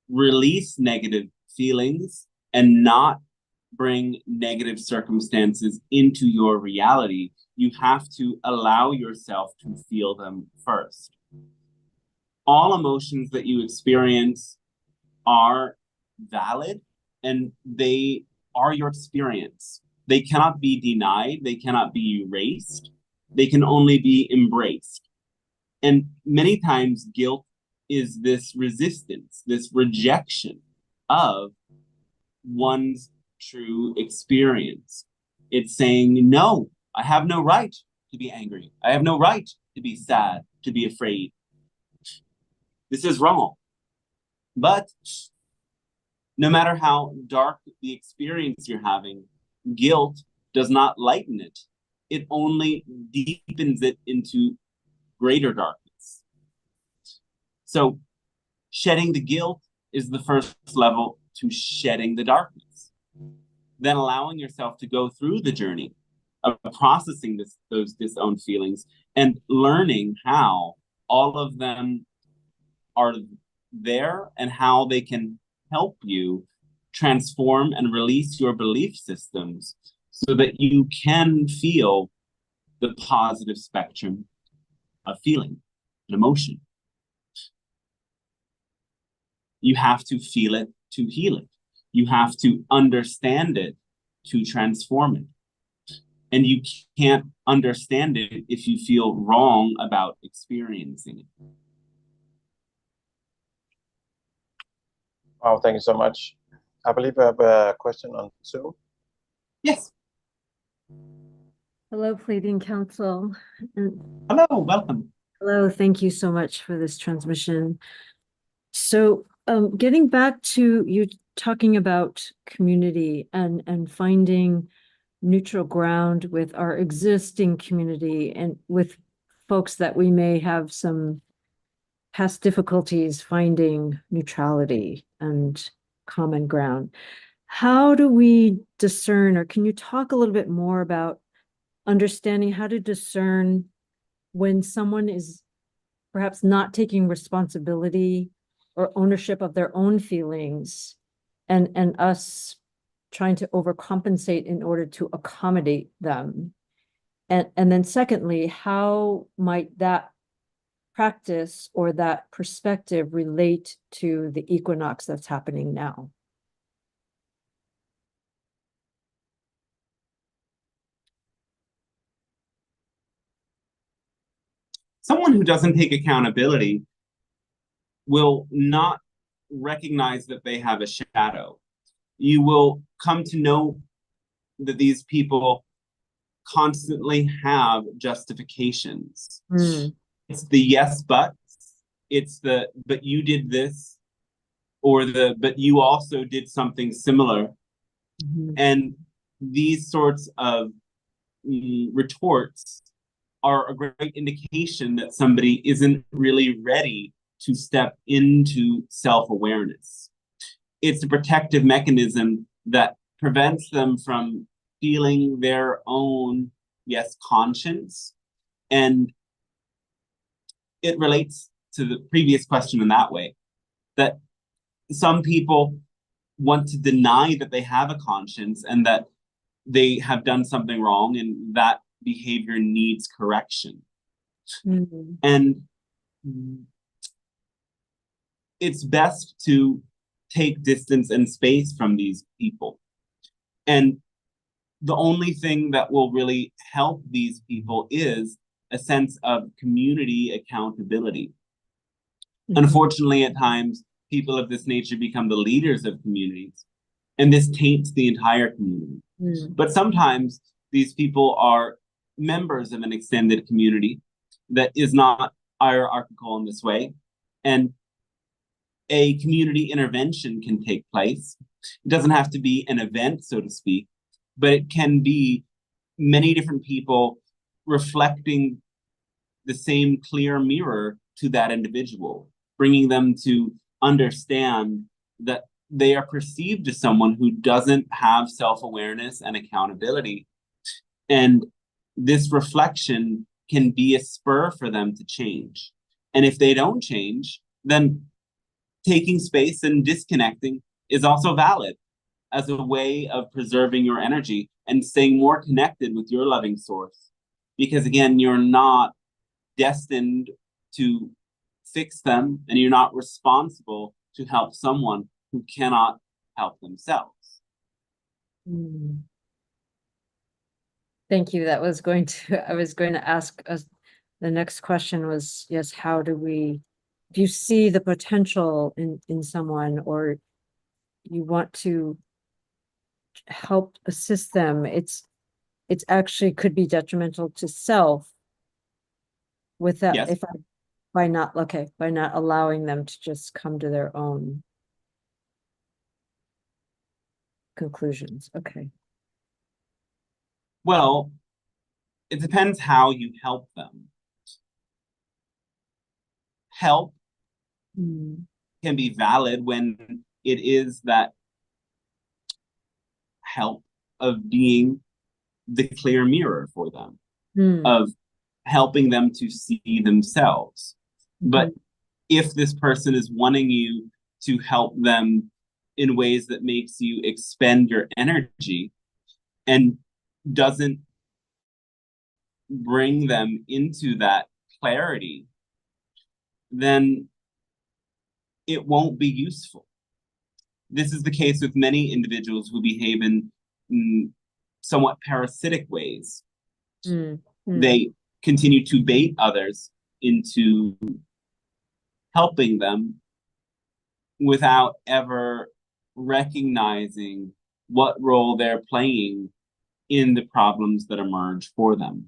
Speaker 1: release negative feelings and not bring negative circumstances into your reality, you have to allow yourself to feel them first. All emotions that you experience are valid and they are your experience. They cannot be denied. They cannot be erased. They can only be embraced. And many times guilt is this resistance, this rejection of one's true experience. It's saying, no, I have no right to be angry. I have no right to be sad, to be afraid. This is wrong. But no matter how dark the experience you're having, guilt does not lighten it. It only deepens it into greater darkness. So shedding the guilt is the first level to shedding the darkness. Then allowing yourself to go through the journey of processing those disowned feelings and learning how all of them are there and how they can help you transform and release your belief systems so that you can feel the positive spectrum of feeling and emotion. You have to feel it to heal it. You have to understand it to transform it. And you can't understand it if you feel wrong about experiencing it.
Speaker 3: Wow, thank you so much. I believe we have a question on Zoom.
Speaker 1: Yes.
Speaker 4: Hello, Pleiadian Council.
Speaker 1: Hello, welcome.
Speaker 4: Hello, thank you so much for this transmission. So getting back to you talking about community and finding neutral ground with our existing community and with folks that we may have some past difficulties finding neutrality and common ground. How do we discern, or can you talk a little bit more about understanding how to discern when someone is perhaps not taking responsibility or ownership of their own feelings and us trying to overcompensate in order to accommodate them? And then secondly, how might that practice or that perspective relate to the equinox that's happening now?
Speaker 1: Someone who doesn't take accountability will not recognize that they have a shadow. You will come to know that these people constantly have justifications. It's the yes, buts. It's the, but you did this, or the, but you also did something similar. And these sorts of retorts are a great indication that somebody isn't really ready to step into self-awareness. It's a protective mechanism that prevents them from feeling their own, yes, conscience. And it relates to the previous question in that way, that some people want to deny that they have a conscience and that they have done something wrong and that behavior needs correction. And it's best to take distance and space from these people. And the only thing that will really help these people is a sense of community accountability. Unfortunately, at times, people of this nature become the leaders of communities, and this taints the entire community. But sometimes these people are members of an extended community that is not hierarchical in this way, and a community intervention can take place. It doesn't have to be an event, so to speak, but it can be many different people reflecting the same clear mirror to that individual, bringing them to understand that they are perceived as someone who doesn't have self-awareness and accountability. And this reflection can be a spur for them to change. And if they don't change, then taking space and disconnecting is also valid as a way of preserving your energy and staying more connected with your loving source. Because again, you're not destined to fix them, and you're not responsible to help someone who cannot help themselves.
Speaker 4: Thank you. That was going to, I was going to ask us, the next question was, yes, how do we, if you see the potential in someone, or you want to help assist them, it's actually could be detrimental to self with that,
Speaker 1: Yes.
Speaker 4: by not allowing them to just come to their own conclusions. Okay.
Speaker 1: Well, it depends how you help them. Help can be valid when it is that help of being the clear mirror for them, of helping them to see themselves. But if this person is wanting you to help them in ways that makes you expend your energy and doesn't bring them into that clarity, then it won't be useful. This is the case with many individuals who behave in somewhat parasitic ways. They continue to bait others into helping them without ever recognizing what role they're playing in the problems that emerge for them.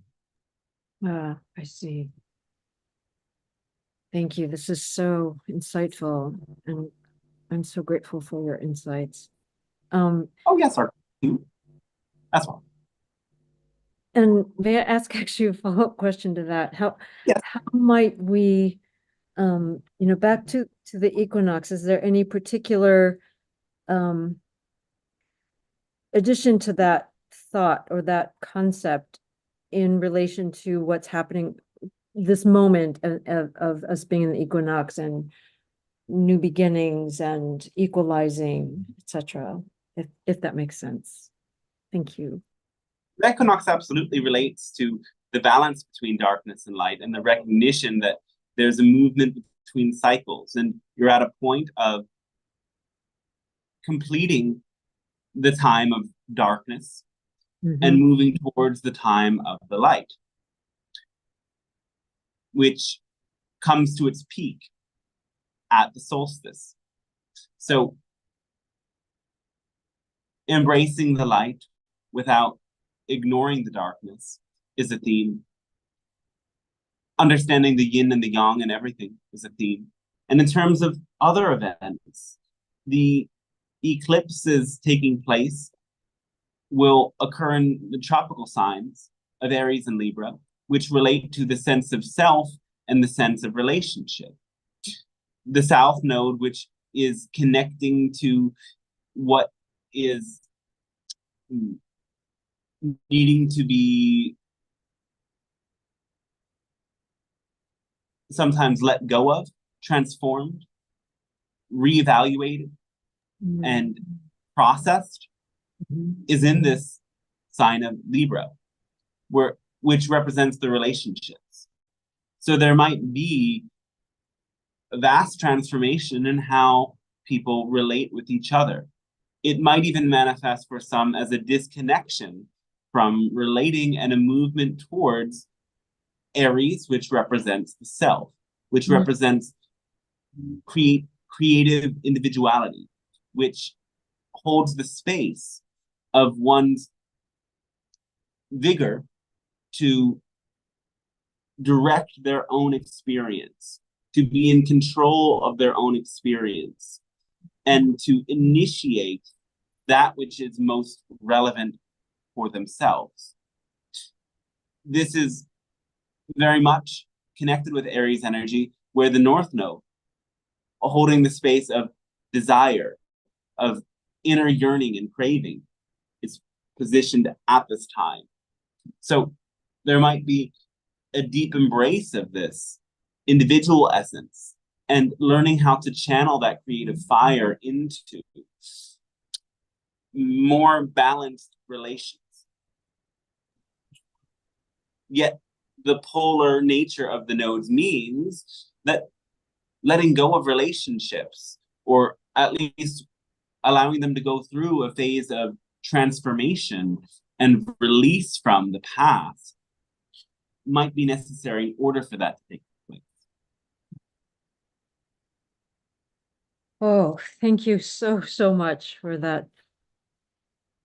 Speaker 4: I see. Thank you. This is so insightful, and I'm so grateful for your insights.
Speaker 1: Oh yes, sir. That's all.
Speaker 4: And may I ask actually a follow-up question to that? How might we, back to the equinox, is there any particular addition to that thought or that concept in relation to what's happening this moment of us being in the equinox and new beginnings and equalizing, etc., if that makes sense? Thank you.
Speaker 1: The equinox absolutely relates to the balance between darkness and light, and the recognition that there's a movement between cycles, and you're at a point of completing the time of darkness and moving towards the time of the light, which comes to its peak at the solstice. So embracing the light without ignoring the darkness is a theme. Understanding the yin and the yang and everything is a theme. And in terms of other events, the eclipses taking place will occur in the tropical signs of Aries and Libra, which relate to the sense of self and the sense of relationship. The South Node, which is connecting to what is needing to be sometimes let go of, transformed, reevaluated, and processed, is in this sign of Libra, which represents the relationships. So there might be a vast transformation in how people relate with each other. It might even manifest for some as a disconnection from relating and a movement towards Aries, which represents the self, which represents creative individuality, which holds the space of one's vigor to direct their own experience, to be in control of their own experience, and to initiate that which is most relevant for themselves. This is very much connected with Aries energy, where the North Node, holding the space of desire, of inner yearning and craving, is positioned at this time. So there might be a deep embrace of this individual essence and learning how to channel that creative fire into more balanced relations. Yet the polar nature of the nodes means that letting go of relationships, or at least allowing them to go through a phase of transformation, and release from the past might be necessary in order for that to take place.
Speaker 4: Oh, thank you so much for that,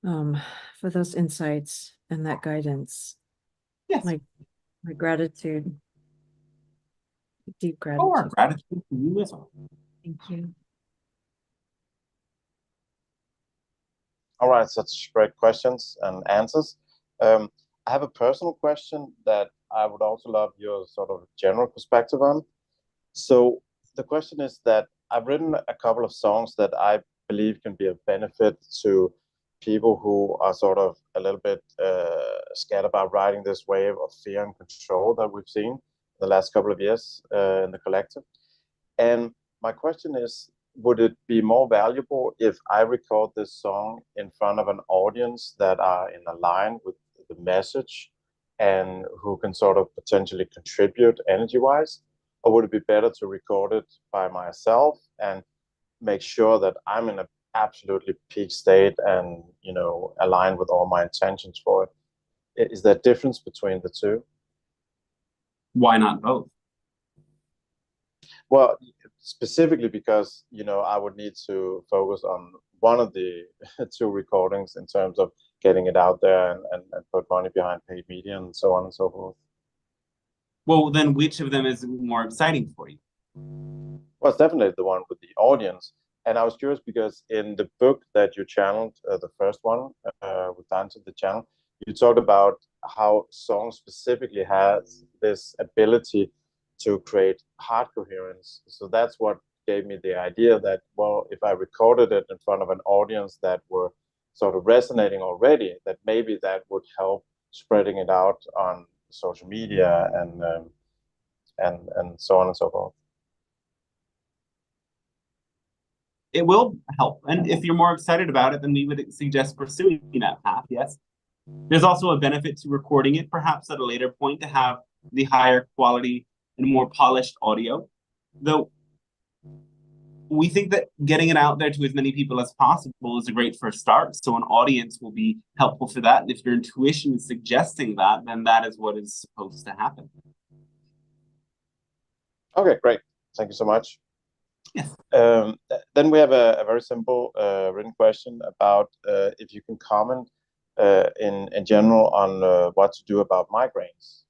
Speaker 4: for those insights and that guidance.
Speaker 1: Yes.
Speaker 4: My gratitude, deep
Speaker 1: Or
Speaker 4: gratitude.
Speaker 1: gratitude to you as well.
Speaker 4: Thank you.
Speaker 3: All right, such great questions and answers. I have a personal question that I would also love your sort of general perspective on. So the question is that I've written a couple of songs that I believe can be of benefit to people who are sort of a little bit scared about riding this wave of fear and control that we've seen the last couple of years in the collective. And my question is, would it be more valuable if I record this song in front of an audience that are in line with the message and who can sort of potentially contribute energy-wise? Or would it be better to record it by myself and make sure that I'm in an absolutely peak state and, you know, aligned with all my intentions for it? Is there a difference between the two?
Speaker 1: Why not both?
Speaker 3: Well, specifically because, you know, I would need to focus on one of the two recordings in terms of getting it out there and put money behind paid media and so on and so forth.
Speaker 1: Well, then which of them is more exciting for you?
Speaker 3: Well, it's definitely the one with the audience. And I was curious because in the book that you channeled, the first one with Untitled the channel, you talked about how song specifically has this ability to create heart coherence. So that's what gave me the idea that, well, if I recorded it in front of an audience that were sort of resonating already, that maybe that would help spreading it out on social media and so on and so forth.
Speaker 1: It will help. And if you're more excited about it, then we would suggest pursuing that path, yes. There's also a benefit to recording it, perhaps at a later point, to have the higher quality and more polished audio. Though we think that getting it out there to as many people as possible is a great first start. So an audience will be helpful for that. And if your intuition is suggesting that, then that is what is supposed to happen.
Speaker 3: Okay, great. Thank you so much.
Speaker 1: Yes.
Speaker 3: Then we have a very simple written question about if you can comment in general on what to do about migraines.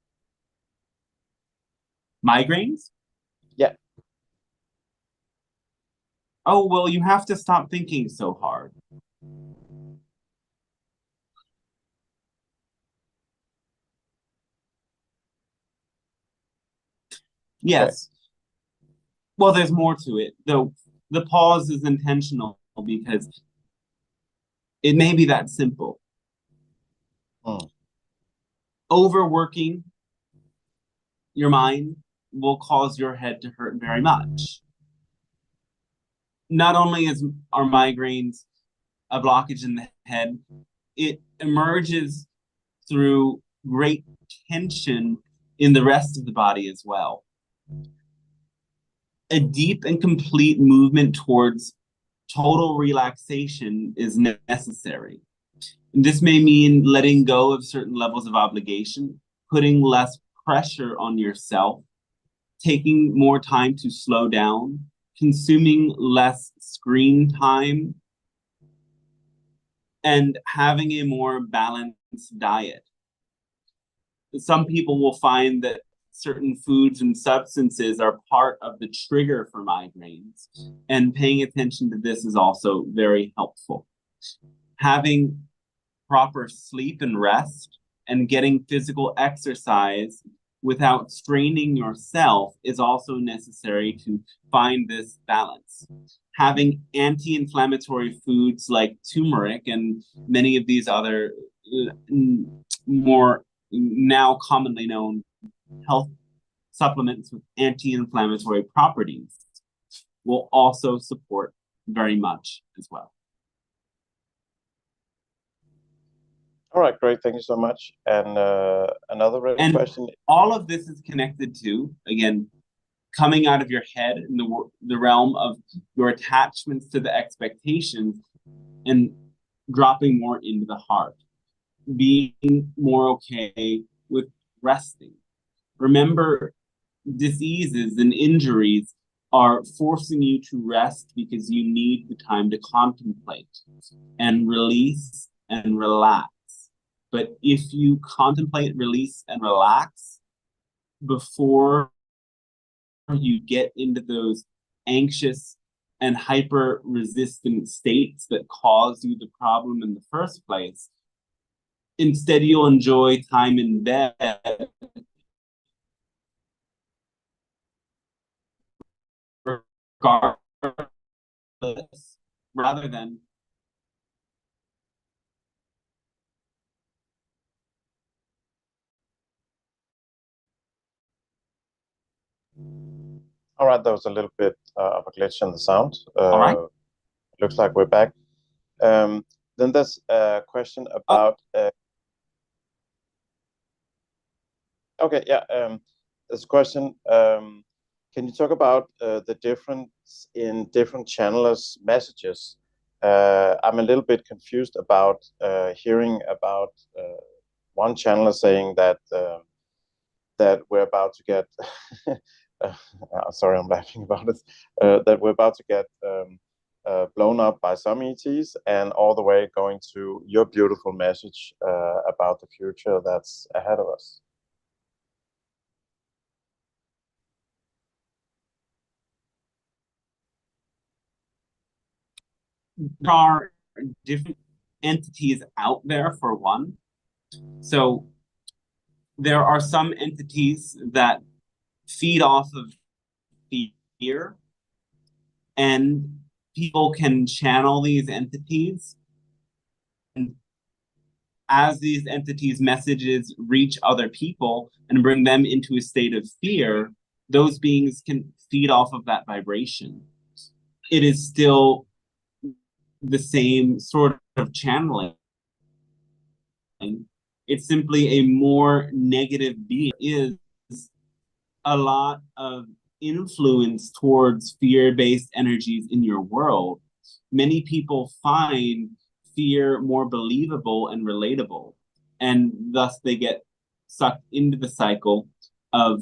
Speaker 1: Migraines?
Speaker 3: Yeah.
Speaker 1: Oh, well, you have to stop thinking so hard. Yes. Okay. Well, there's more to it, though. The pause is intentional because it may be that simple. Overworking your mind will cause your head to hurt very much. Not only are migraines a blockage in the head, it emerges through great tension in the rest of the body as well. A deep and complete movement towards total relaxation is necessary. This may mean letting go of certain levels of obligation, putting less pressure on yourself, taking more time to slow down, consuming less screen time, and having a more balanced diet. Some people will find that certain foods and substances are part of the trigger for migraines, and paying attention to this is also very helpful. Having proper sleep and rest and getting physical exercise without straining yourself is also necessary to find this balance. Having anti-inflammatory foods like turmeric and many of these other more now commonly known health supplements with anti-inflammatory properties will also support very much as well.
Speaker 3: All right, great. Thank you so much. And another question.
Speaker 1: All of this is connected to, again, coming out of your head in the realm of your attachments to the expectations and dropping more into the heart. being more okay with resting. Remember, diseases and injuries are forcing you to rest because you need the time to contemplate and release and relax. But if you contemplate, release, and relax before you get into those anxious and hyper-resistant states that cause you the problem in the first place, instead you'll enjoy time in bed regardless, rather than
Speaker 3: All right, there was a little bit of a glitch in the sound.
Speaker 1: all right.
Speaker 3: Looks like we're back. Then there's a question about. Okay, yeah. There's a question. Can you talk about the difference in different channelers' messages? I'm a little bit confused about hearing about one channeler saying that that we're about to get. Sorry, I'm laughing about it. That we're about to get blown up by some ETs, and all the way going to your beautiful message about the future that's ahead of us.
Speaker 1: There are different entities out there, for one. So there are some entities that feed off of fear, and people can channel these entities. And as these entities' messages reach other people and bring them into a state of fear, those beings can feed off of that vibration. It is still the same sort of channeling. It's simply a more negative being. Is a lot of influence towards fear-based energies in your world. Many people find fear more believable and relatable, and thus they get sucked into the cycle of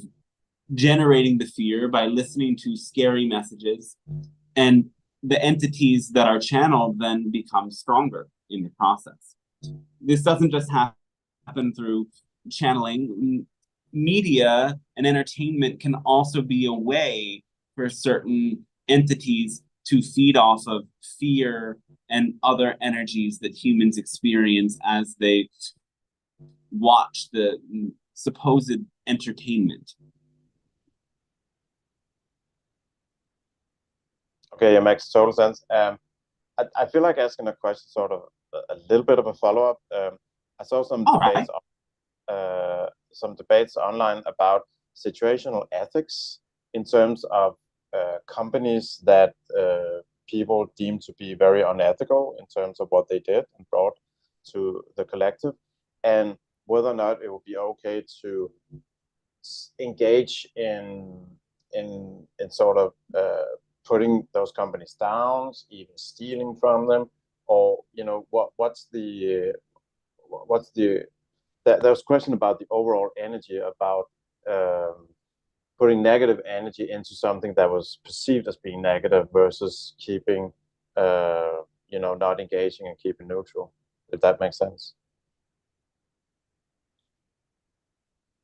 Speaker 1: generating the fear by listening to scary messages, and the entities that are channeled then become stronger in the process. This doesn't just happen through channeling. Media and entertainment can also be a way for certain entities to feed off of fear and other energies that humans experience as they watch the supposed entertainment.
Speaker 3: Okay, it makes total sense. I feel like asking a question, sort of a little bit of a follow-up. I saw some debates online about situational ethics in terms of companies that people deem to be very unethical in terms of what they did and brought to the collective, and whether or not it would be okay to engage in sort of putting those companies down, even stealing from them, or what's the there's a question about the overall energy, about putting negative energy into something that was perceived as being negative versus keeping not engaging and keeping neutral, if that makes sense.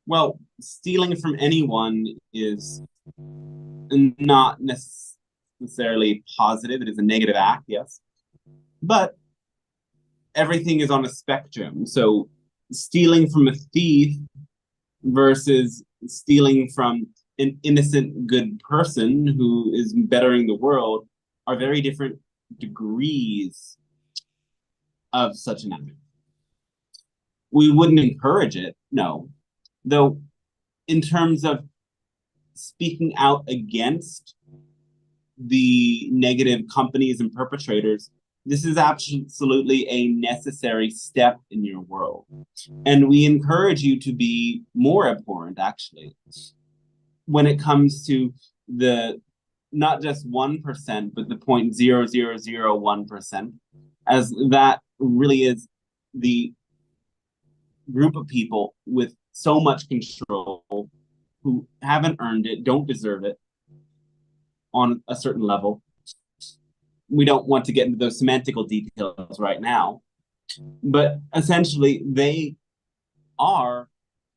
Speaker 1: Well, stealing from anyone is not necessarily positive. It is a negative act, yes. But everything is on a spectrum. So stealing from a thief versus stealing from an innocent good person who is bettering the world are very different degrees of such an act. We wouldn't encourage it, no. Though in terms of speaking out against the negative companies and perpetrators, this is absolutely a necessary step in your world. And we encourage you to be more abhorrent, actually, when it comes to the not just 1%, but the 0.0001%, as that really is the group of people with so much control who haven't earned it, don't deserve it on a certain level. We don't want to get into those semantical details right now, but essentially they are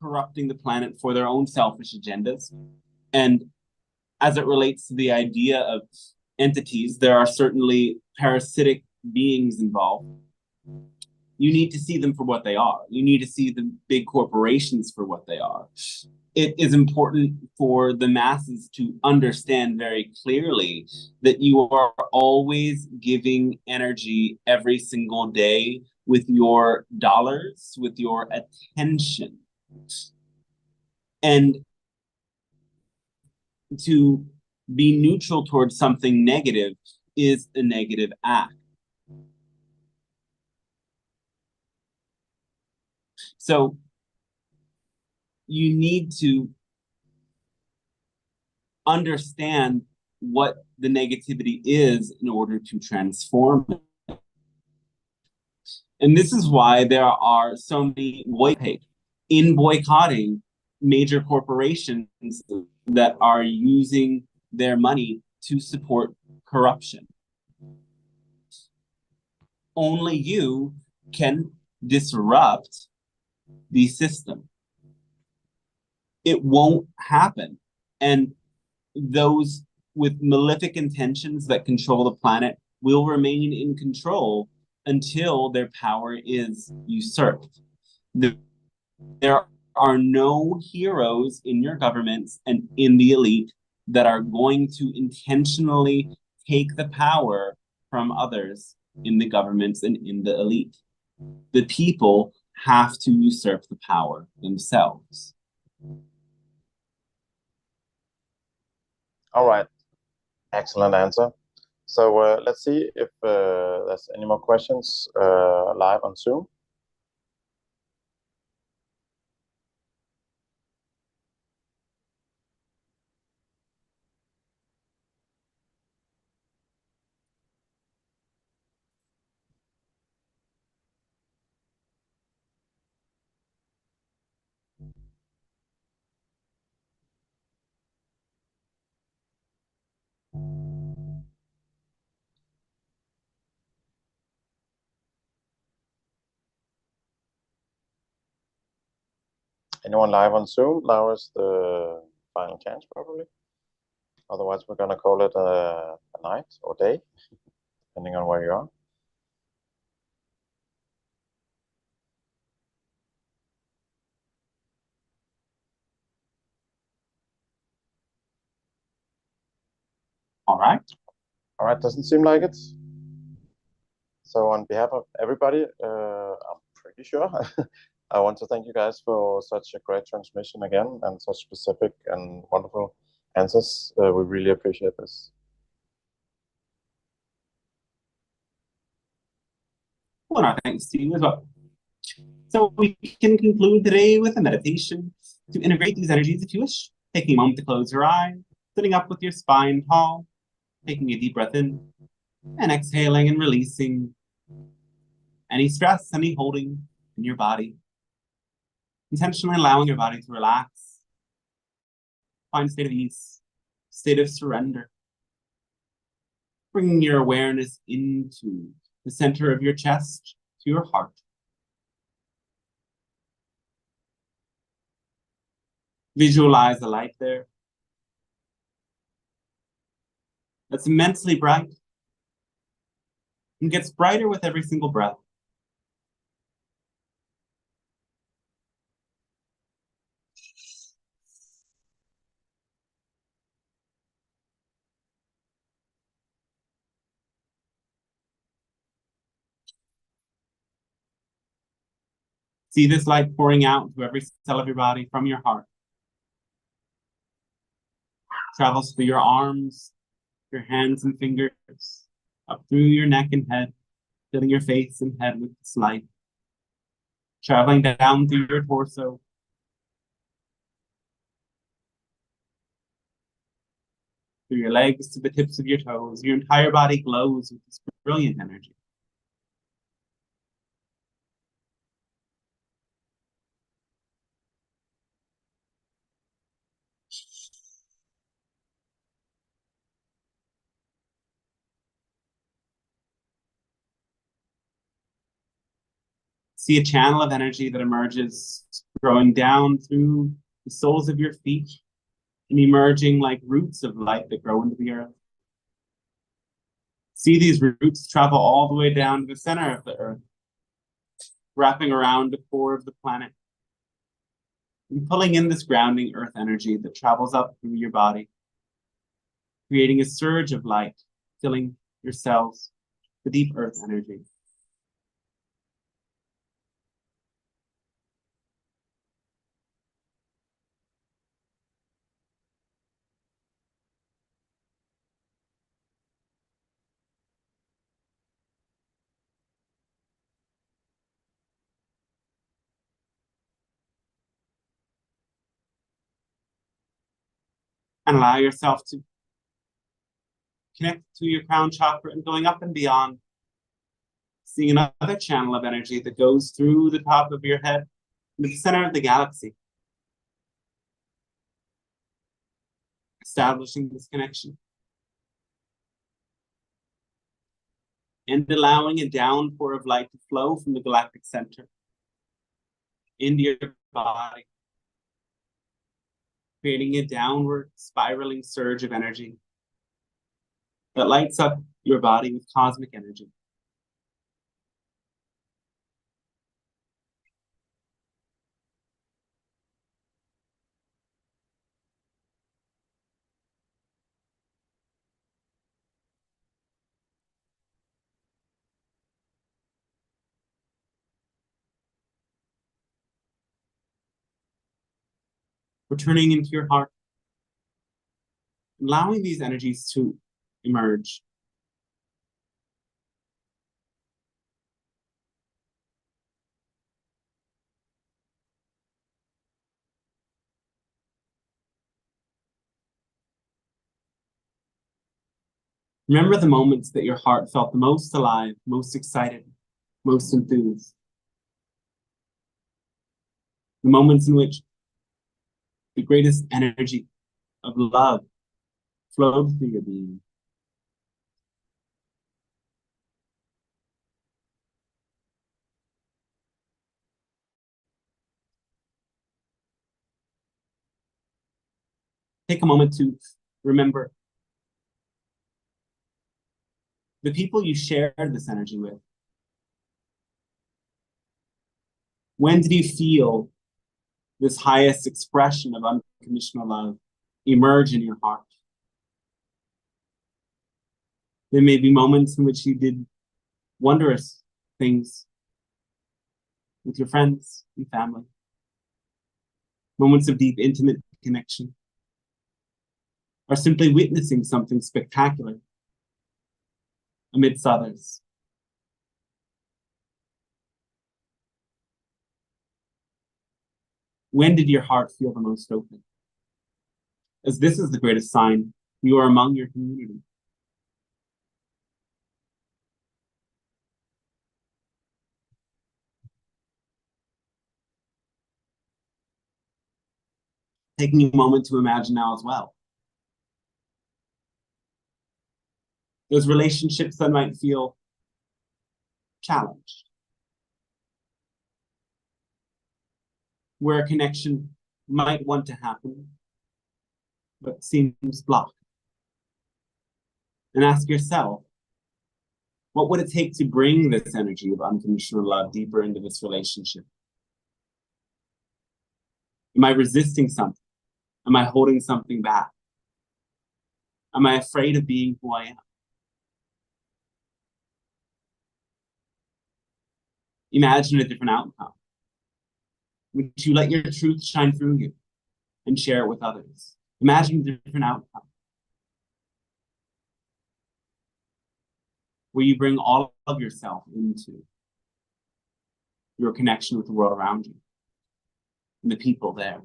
Speaker 1: corrupting the planet for their own selfish agendas. And as it relates to the idea of entities, there are certainly parasitic beings involved. You need to see them for what they are. You need to see the big corporations for what they are. It is important for the masses to understand very clearly that you are always giving energy every single day with your dollars, with your attention. And to be neutral towards something negative is a negative act. So you need to understand what the negativity is in order to transform it. And this is why there are so many boycotting major corporations that are using their money to support corruption. Only you can disrupt the system. It won't happen. And those with malefic intentions that control the planet will remain in control until their power is usurped. There are no heroes in your governments and in the elite that are going to intentionally take the power from others in the governments and in the elite. The people have to usurp the power themselves.
Speaker 3: All right, excellent answer. So let's see if there's any more questions live on Zoom. Anyone live on Zoom? Now is the final chance, probably. Otherwise, we're going to call it a night or day, depending on where you are.
Speaker 1: All right.
Speaker 3: All right, doesn't seem like it. So on behalf of everybody, I'm pretty sure, I want to thank you guys for such a great transmission again and such specific and wonderful answers. We really appreciate this.
Speaker 1: Well, no, thanks to you as well. So we can conclude today with a meditation to integrate these energies if you wish. Taking a moment to close your eyes, sitting up with your spine tall, taking a deep breath in, and exhaling and releasing any stress, any holding in your body. Intentionally allowing your body to relax, find a state of ease, state of surrender. Bringing your awareness into the center of your chest, to your heart. Visualize the light there. That's immensely bright and gets brighter with every single breath. See this light pouring out to every cell of your body from your heart. Travels through your arms, your hands and fingers, up through your neck and head, filling your face and head with this light. Traveling down through your torso. Through your legs to the tips of your toes. Your entire body glows with this brilliant energy. See a channel of energy that emerges, growing down through the soles of your feet and emerging like roots of light that grow into the earth. See these roots travel all the way down to the center of the earth, wrapping around the core of the planet, and pulling in this grounding earth energy that travels up through your body, creating a surge of light, filling your cells with deep earth energy. And allow yourself to connect to your crown chakra and going up and beyond, seeing another channel of energy that goes through the top of your head into the center of the galaxy, establishing this connection and allowing a downpour of light to flow from the galactic center into your body, creating a downward spiraling surge of energy that lights up your body with cosmic energy. Returning into your heart, allowing these energies to emerge. Remember the moments that your heart felt the most alive, most excited, most enthused. The moments in which the greatest energy of love flowed through your being. Take a moment to remember the people you shared this energy with. When did you feel this highest expression of unconditional love emerge in your heart? There may be moments in which you did wondrous things with your friends and family, moments of deep, intimate connection, or simply witnessing something spectacular amidst others. When did your heart feel the most open? As this is the greatest sign you are among your community. Taking a moment to imagine now as well. Those relationships that might feel challenged, where a connection might want to happen, but seems blocked. And ask yourself, what would it take to bring this energy of unconditional love deeper into this relationship? Am I resisting something? Am I holding something back? Am I afraid of being who I am? Imagine a different outcome. Would you let your truth shine through you and share it with others? Imagine a different outcome, where you bring all of yourself into your connection with the world around you and the people there.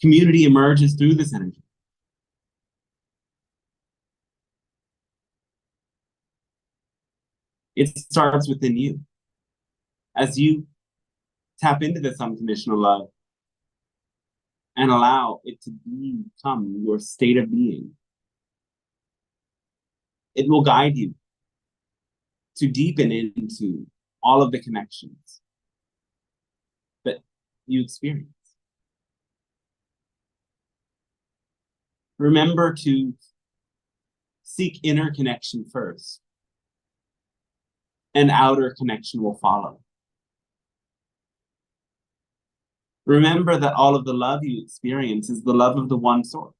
Speaker 1: Community emerges through this energy. It starts within you. As you tap into this unconditional love and allow it to become your state of being, it will guide you to deepen into all of the connections that you experience. Remember to seek inner connection first, and outer connection will follow. Remember that all of the love you experience is the love of the one source.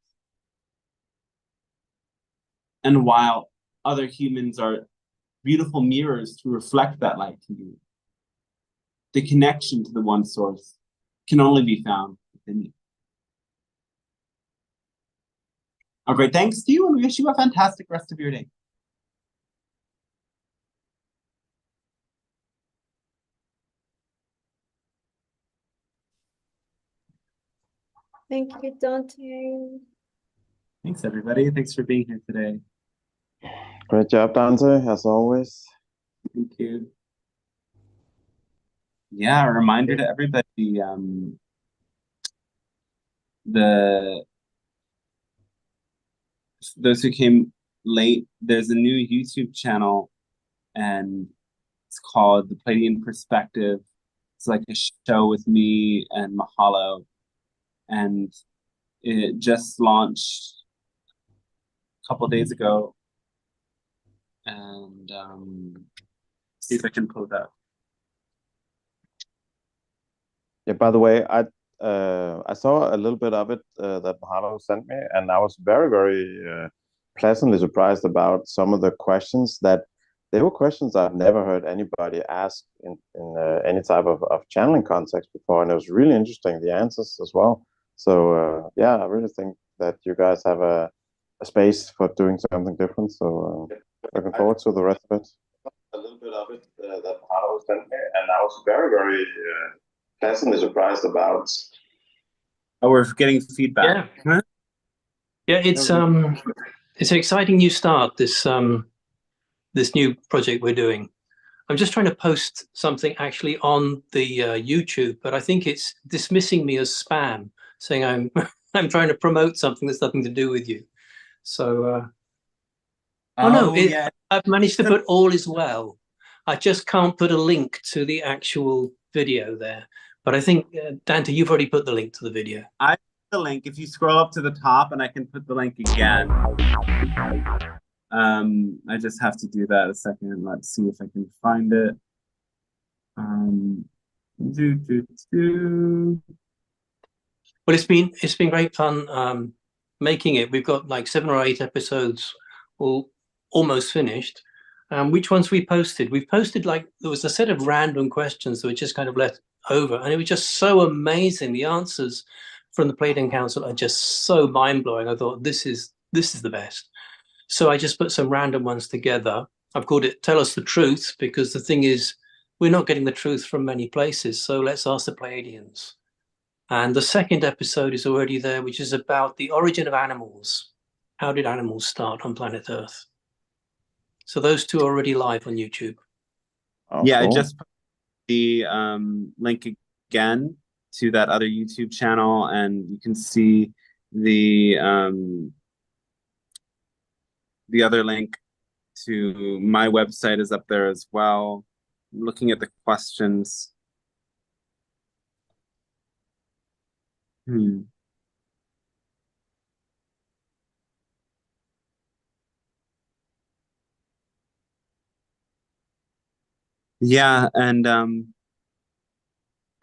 Speaker 1: And while other humans are beautiful mirrors to reflect that light to you, the connection to the one source can only be found within you. A great thanks to you, and we wish you a fantastic rest of your day.
Speaker 4: Thank you, Dante.
Speaker 1: Thanks, everybody. Thanks for being here today.
Speaker 3: Great job, Dante, as always.
Speaker 1: Thank you. Yeah, a reminder to everybody, those who came late, there's a new YouTube channel, and it's called The Pleiadian Perspective. It's like a show with me and Mahalo, and it just launched a couple days ago. And see if I can pull that.
Speaker 3: Yeah, by the way, I saw a little bit of it that Mahalo sent me, and I was very, very pleasantly surprised about some of the questions that they were questions I've never heard anybody ask in any type of channeling context before, and it was really interesting, the answers as well. So yeah, I really think that you guys have a space for doing something different. So looking forward to the rest of it. A little bit of it that Mahalo sent me, and I was very, very pleasantly surprised about.
Speaker 1: Oh, we're getting feedback.
Speaker 2: Yeah, yeah, it's an exciting new start. This new project we're doing. I'm just trying to post something actually on the YouTube, but I think it's dismissing me as spam, saying I'm I'm trying to promote something that's nothing to do with you. So, oh no,
Speaker 1: yeah.
Speaker 2: I've managed to put all is well. I just can't put a link to the actual video there. But I think, Dante, you've already put the link to the video.
Speaker 1: I put the link. If you scroll up to the top, and I can put the link again. I just have to do that a second. Let's see if I can find it.
Speaker 2: Well, it's been great fun making it. We've got like 7 or 8 episodes, all almost finished. Which ones we posted? We've posted, like, there was a set of random questions that were just kind of left over, and it was just so amazing. The answers from the Pleiadian Council are just so mind-blowing. I thought this is the best. So I just put some random ones together. I've called it Tell Us the Truth, because the thing is, we're not getting the truth from many places, so let's ask the Pleiadians. And the second episode is already there, which is about the origin of animals. How did animals start on planet Earth? So those 2 are already live on YouTube.
Speaker 3: Oh,
Speaker 1: yeah,
Speaker 3: cool.
Speaker 1: I just put the link again to that other YouTube channel, and you can see the other link to my website is up there as well. I'm looking at the questions. Yeah, and I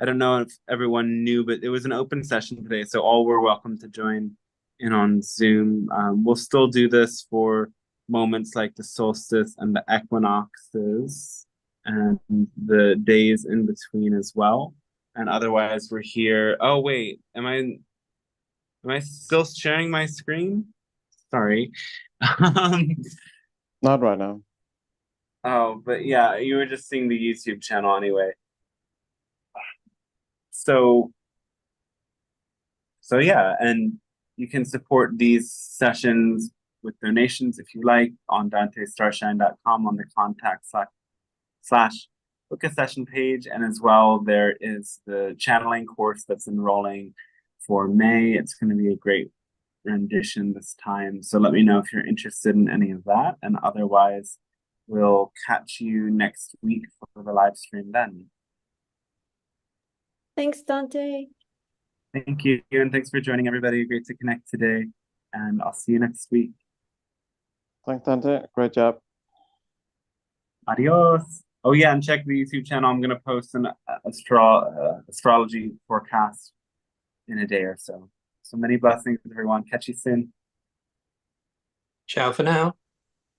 Speaker 1: don't know if everyone knew, but it was an open session today, so all were welcome to join in on Zoom. We'll still do this for moments like the solstice and the equinoxes and the days in between as well. And otherwise, we're here. Oh wait, am I still sharing my screen? Sorry.
Speaker 3: Not right now.
Speaker 1: Oh, but yeah, you were just seeing the YouTube channel anyway. So yeah, and you can support these sessions with donations if you like on dantestarshine.com on the contact book a session page. And as well, there is the channeling course that's enrolling for May. It's going to be a great rendition this time. So let me know if you're interested in any of that. And otherwise, we'll catch you next week for the live stream then.
Speaker 4: Thanks, Dante.
Speaker 1: Thank you. And thanks for joining, everybody. Great to connect today. And I'll see you next week.
Speaker 3: Thanks, Dante. Great job.
Speaker 1: Adios. Oh, yeah. And check the YouTube channel. I'm going to post an astrology forecast in a day or so. So many blessings, everyone. Catch you soon.
Speaker 2: Ciao for now.